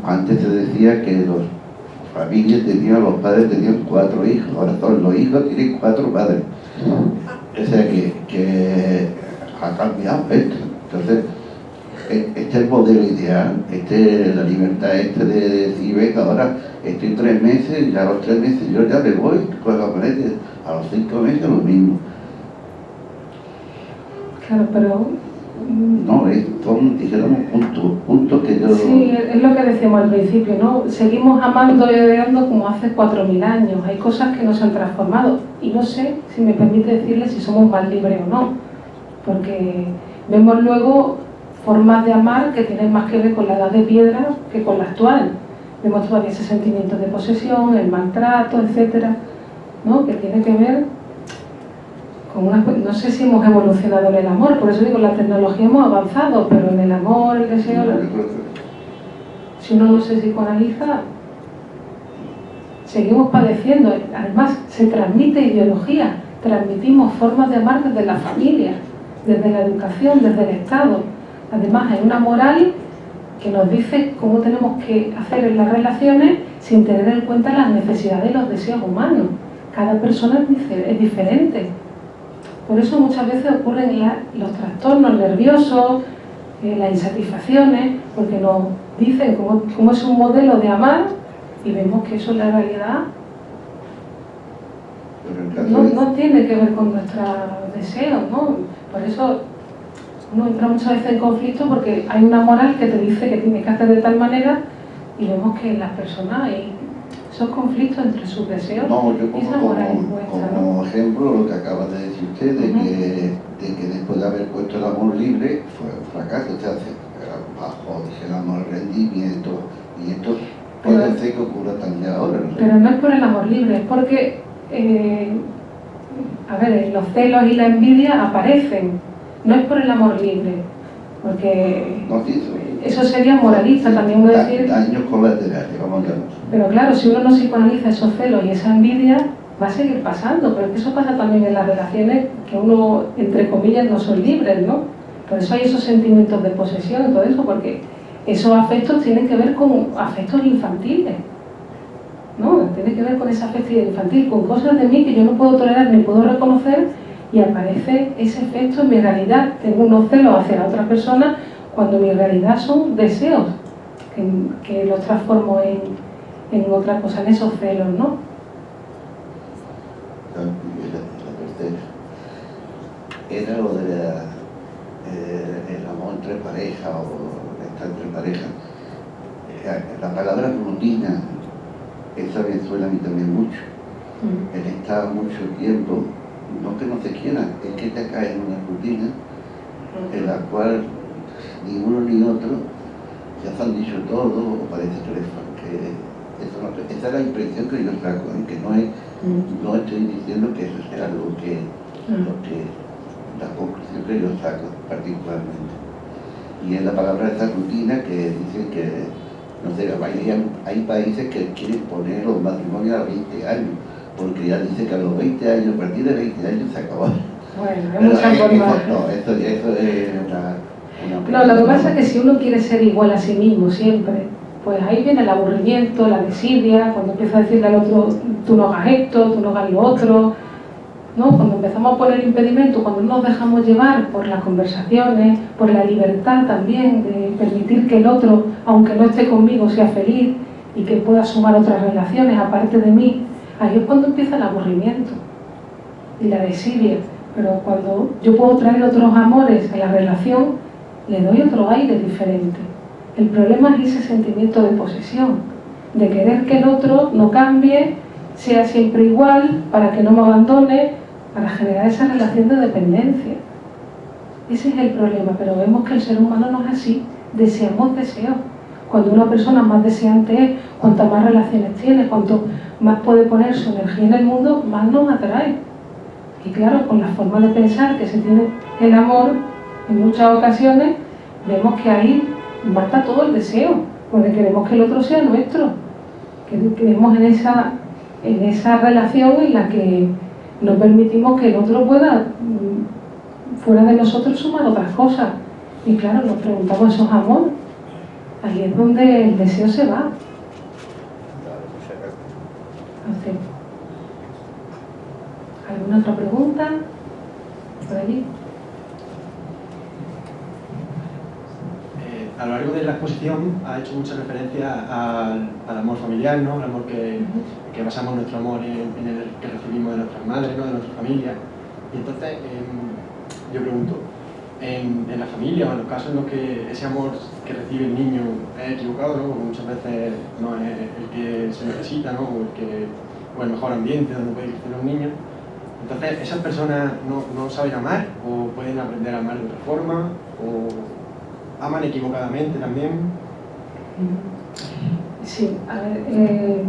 Antes se decía que los familias tenían, los padres tenían 4 hijos, ahora todos los hijos tienen 4 padres. O sea que ha cambiado esto. Entonces, este es el modelo ideal, la libertad de decir, venga, ahora estoy 3 meses y a los 3 meses yo ya me voy, con la pared, a los 5 meses lo mismo. Claro, pero... No, son, dijéramos, puntos que yo... Sí, es lo que decíamos al principio, ¿no? Seguimos amando y odiando como hace 4.000 años. Hay cosas que no se han transformado. Y no sé, si me permite decirle, si somos más libres o no. Porque vemos luego formas de amar que tienen más que ver con la edad de piedra que con la actual. Vemos todavía ese sentimiento de posesión, el maltrato, etcétera, ¿no? Que tiene que ver con una... No sé si hemos evolucionado en el amor, por eso digo, la tecnología hemos avanzado, pero en el amor, el deseo... Si uno no se psicoanaliza, seguimos padeciendo. Además, se transmite ideología, transmitimos formas de amar desde la familia, desde la educación, desde el Estado. Además, hay una moral que nos dice cómo tenemos que hacer en las relaciones sin tener en cuenta las necesidades y los deseos humanos. Cada persona es diferente. Por eso muchas veces ocurren los trastornos nerviosos, las insatisfacciones, porque nos dicen cómo es un modelo de amar y vemos que eso en la realidad no tiene que ver con nuestros deseos, ¿no? Por eso uno entra muchas veces en conflicto porque hay una moral que te dice que tienes que hacer de tal manera y vemos que en las personas hay esos conflictos entre sus deseos y esa moral impuesta, ¿no? Como ejemplo lo que acaba de decir usted, de que después de haber puesto el amor libre fue un fracaso, se hace bajo, dijéramos, el rendimiento, y esto puede ser que ocurra también ahora, ¿no? Pero no es por el amor libre, es porque a ver, los celos y la envidia aparecen, no es por el amor libre, porque eso sería moralista también decir... Daños colaterales, vamos a llamar. Pero claro, si uno no psicoanaliza esos celos y esa envidia, va a seguir pasando, pero eso pasa también en las relaciones que uno, entre comillas, no son libres, ¿no? Por eso hay esos sentimientos de posesión y todo eso, porque esos afectos tienen que ver con afectos infantiles, ¿no? Tiene que ver con esa afectividad infantil, con cosas de mí que yo no puedo tolerar ni puedo reconocer, y aparece ese efecto en mi realidad. Tengo unos celos hacia la otra persona cuando mi realidad son deseos, que los transformo en otra cosa, en esos celos, ¿no? Era lo de el amor entre pareja o estar entre pareja. La palabra rutina, esa me suena a mí también mucho. El estar mucho tiempo, no que no te quieran, es que te cae en una rutina en la cual ni uno ni otro ya se han dicho todo, o parece que eso no, esa es la impresión que yo saco, que no estoy diciendo que eso sea lo que la conclusión que yo saco particularmente. Y es la palabra de esa rutina que dicen que, no sé, hay países que quieren poner los matrimonios a 20 años, porque ya dice que a los 20 años, a partir de 20 años se acabó. Bueno, hay muchas formas. Eso es No, lo que pasa es que si uno quiere ser igual a sí mismo siempre, pues ahí viene el aburrimiento, la desidia, cuando empieza a decirle al otro, tú no hagas esto, tú no hagas lo otro, ¿no? Cuando empezamos a poner impedimentos, cuando no nos dejamos llevar por las conversaciones, por la libertad también de permitir que el otro, aunque no esté conmigo, sea feliz y que pueda sumar otras relaciones aparte de mí, ahí es cuando empieza el aburrimiento y la desidia. Pero cuando yo puedo traer otros amores a la relación, le doy otro aire diferente. El problema es ese sentimiento de posesión, de querer que el otro no cambie, sea siempre igual, para que no me abandone, para generar esa relación de dependencia. Ese es el problema, pero vemos que el ser humano no es así, deseamos deseos. Cuando una persona más deseante es, cuantas más relaciones tiene, cuanto más puede poner su energía en el mundo, más nos atrae. Y claro, con la forma de pensar que se tiene el amor, en muchas ocasiones, vemos que ahí mata todo el deseo, porque queremos que el otro sea nuestro, que queremos en esa relación en la que no permitimos que el otro pueda, fuera de nosotros, sumar otras cosas. Y claro, nos preguntamos, ¿eso es amor? Ahí es donde el deseo se va. Entonces, ¿alguna otra pregunta? Por allí. A lo largo de la exposición ha hecho mucha referencia al amor familiar, ¿no? El amor que basamos nuestro amor en el que recibimos de nuestras madres, ¿no? De nuestra familia. Y entonces, yo pregunto, en la familia o en los casos en los que ese amor que recibe el niño es equivocado, ¿no? Porque muchas veces no es el que se necesita, ¿no? O el mejor ambiente donde puede crecer un niño. Entonces, ¿esas personas no saben amar o pueden aprender a amar de otra forma? ¿O aman equivocadamente también? Sí, a ver,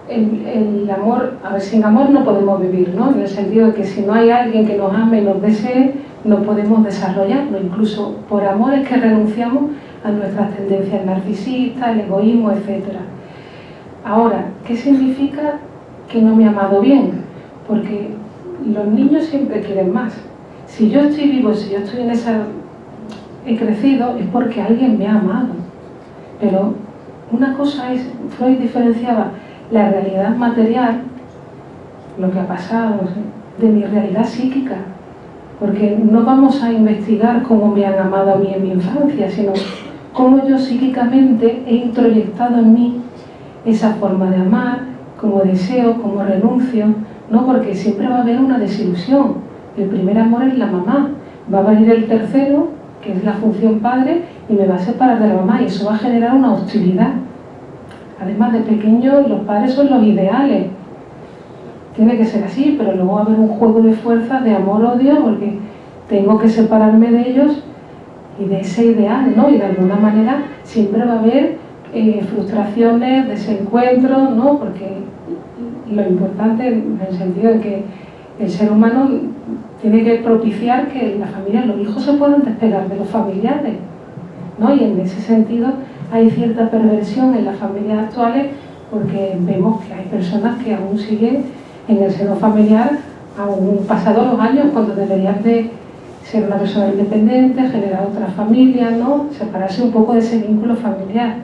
el amor, a ver, sin amor no podemos vivir, ¿no? En el sentido de que si no hay alguien que nos ame y nos desee, no podemos desarrollarlo. Incluso por amor es que renunciamos a nuestras tendencias narcisistas, el egoísmo, etc. Ahora, ¿qué significa que no me he amado bien? Porque los niños siempre quieren más. Si yo estoy vivo, si yo estoy en esa... he crecido, es porque alguien me ha amado. Pero una cosa es, Freud diferenciaba la realidad material, lo que ha pasado, no sé, de mi realidad psíquica. Porque no vamos a investigar cómo me han amado a mí en mi infancia, sino cómo yo psíquicamente he introyectado en mí esa forma de amar, como deseo, como renuncio, ¿no? Porque siempre va a haber una desilusión. El primer amor es la mamá, va a venir el tercero, que es la función padre, y me va a separar de la mamá, y eso va a generar una hostilidad. Además, de pequeños los padres son los ideales, tiene que ser así, pero luego va a haber un juego de fuerzas, de amor-odio, porque tengo que separarme de ellos y de ese ideal, ¿no? Y de alguna manera siempre va a haber frustraciones, desencuentros, ¿no? Porque lo importante, en el sentido de que el ser humano tiene que propiciar que en la familia los hijos se puedan despegar de los familiares, ¿no? Y en ese sentido hay cierta perversión en las familias actuales, porque vemos que hay personas que aún siguen en el seno familiar, aún pasados los años, cuando deberían de ser una persona independiente, generar otra familia, ¿no? Separarse un poco de ese vínculo familiar.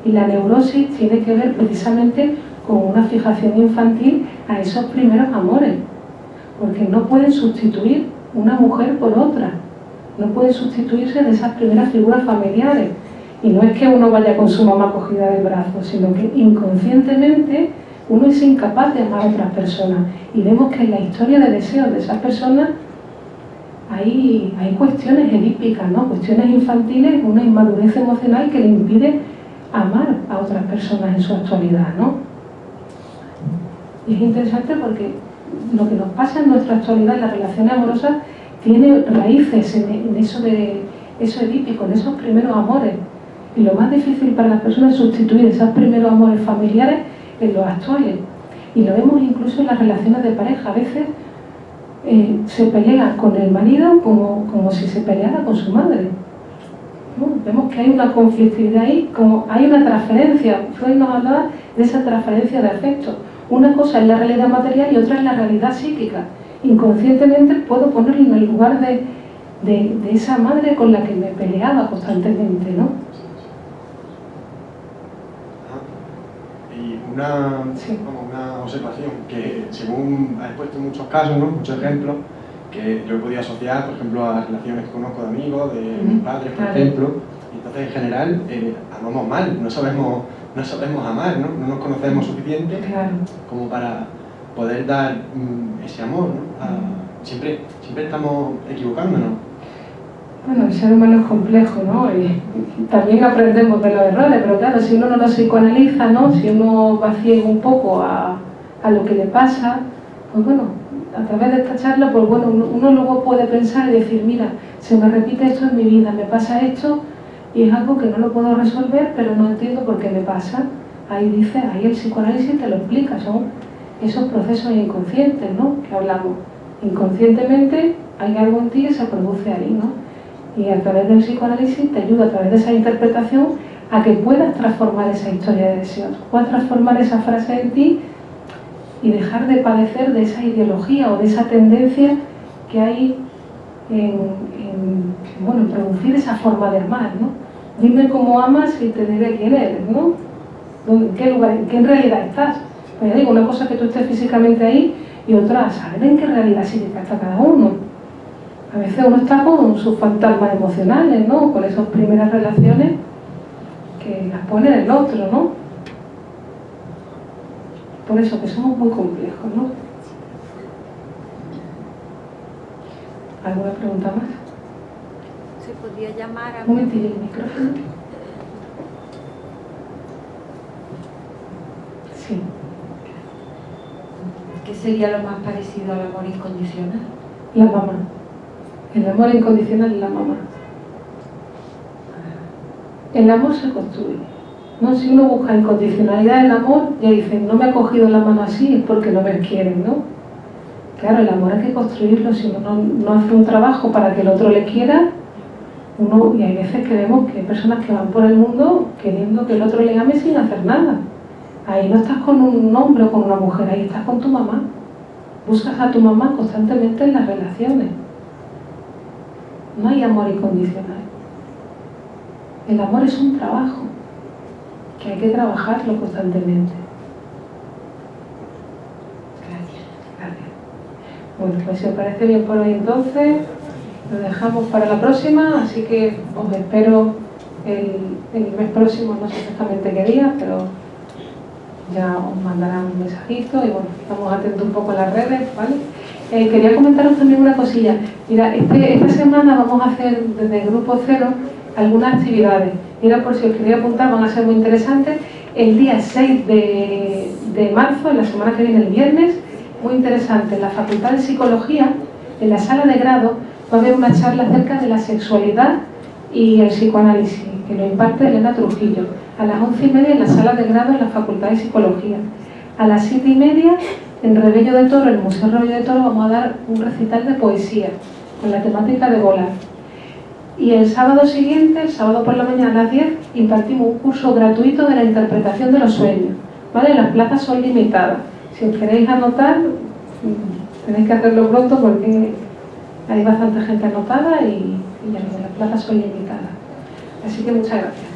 Y la neurosis tiene que ver precisamente con una fijación infantil a esos primeros amores, porque no pueden sustituir una mujer por otra, no pueden sustituirse de esas primeras figuras familiares. Y no es que uno vaya con su mamá cogida del brazo, sino que inconscientemente uno es incapaz de amar a otras personas. Y vemos que en la historia de deseos de esas personas hay cuestiones edípicas, ¿no? Cuestiones infantiles, una inmadurez emocional que le impide amar a otras personas en su actualidad, ¿no? Y es interesante porque lo que nos pasa en nuestra actualidad, en las relaciones amorosas, tiene raíces en eso edípico, en esos primeros amores. Y lo más difícil para las personas es sustituir esos primeros amores familiares en los actuales. Y lo vemos incluso en las relaciones de pareja. A veces se pelea con el marido como si se peleara con su madre, ¿no? Vemos que hay una conflictividad ahí, como hay una transferencia. Freud nos hablaba de esa transferencia de afecto. Una cosa es la realidad material y otra es la realidad psíquica. Inconscientemente puedo ponerlo en el lugar de esa madre con la que me peleaba constantemente, ¿no? Y una observación que, según has puesto en muchos casos, ¿no? Muchos ejemplos, que yo he podido asociar, por ejemplo, a relaciones que conozco de amigos, de mis padres, por ejemplo. Y entonces, en general, amamos mal, no sabemos amar, ¿no? No nos conocemos suficiente como para poder dar ese amor, ¿no? Siempre estamos equivocándonos. Bueno, el ser humano es complejo, ¿no? Y también aprendemos de los errores, pero claro, si uno no lo psicoanaliza, ¿no? Si uno va ciego un poco a lo que le pasa, pues bueno, a través de esta charla, pues bueno, uno luego puede pensar y decir, mira, se me repite esto en mi vida, me pasa esto y es algo que no lo puedo resolver, pero no entiendo por qué me pasa. Ahí dice, ahí el psicoanálisis te lo explica, son esos procesos inconscientes, ¿no? Que hablamos. Inconscientemente hay algo en ti que se produce ahí, ¿no? Y a través del psicoanálisis te ayuda a través de esa interpretación a que puedas transformar esa historia de deseos, puedas transformar esa frase en ti y dejar de padecer de esa ideología o de esa tendencia que hay en producir esa forma de amar, ¿no? Dime cómo amas y te diré quién eres, ¿no? ¿En qué lugar, en qué realidad estás? Pues ya digo, una cosa es que tú estés físicamente ahí y otra, saber en qué realidad psíquica está cada uno. A veces uno está con sus fantasmas emocionales, ¿no? Con esas primeras relaciones que las pone en el otro, ¿no? Por eso que somos muy complejos, ¿no? ¿Alguna pregunta más? ¿Se podría llamar a... Un momentillo el micrófono. Sí. ¿Qué sería lo más parecido al amor incondicional? La mamá. El amor incondicional es la mamá. El amor se construye, ¿no? Si uno busca incondicionalidad del amor, ya dicen, no me ha cogido la mano así, es porque no me quieren, ¿no? Claro, el amor hay que construirlo. Si uno no hace un trabajo para que el otro le quiera, y hay veces que vemos que hay personas que van por el mundo queriendo que el otro le ame sin hacer nada. Ahí no estás con un hombre o con una mujer, ahí estás con tu mamá. Buscas a tu mamá constantemente en las relaciones. No hay amor incondicional. El amor es un trabajo que hay que trabajarlo constantemente. Gracias. Bueno, pues si os parece bien por hoy entonces, lo dejamos para la próxima, así que os espero el mes próximo, no sé exactamente qué día, pero ya os mandarán un mensajito y bueno, estamos atentos un poco a las redes, ¿vale? Quería comentaros también una cosilla. Mira, esta semana vamos a hacer desde el Grupo Cero algunas actividades. Mira, por si os quería apuntar, van a ser muy interesantes. El día 6 de marzo, en la semana que viene, el viernes, muy interesante, en la Facultad de Psicología, en la sala de grado, va a haber una charla acerca de la sexualidad y el psicoanálisis, que lo imparte Elena Trujillo, a las 11:30 en la sala de grado en la Facultad de Psicología. A las 7:30 en Rebello de Toro, en el Museo Rebello de Toro, vamos a dar un recital de poesía con la temática de volar. Y el sábado siguiente, el sábado por la mañana a las 10, impartimos un curso gratuito de la interpretación de los sueños, ¿vale? Las plazas son limitadas. Si os queréis anotar, tenéis que hacerlo pronto porque hay bastante gente anotada y ya las plazas son limitadas. Así que muchas gracias.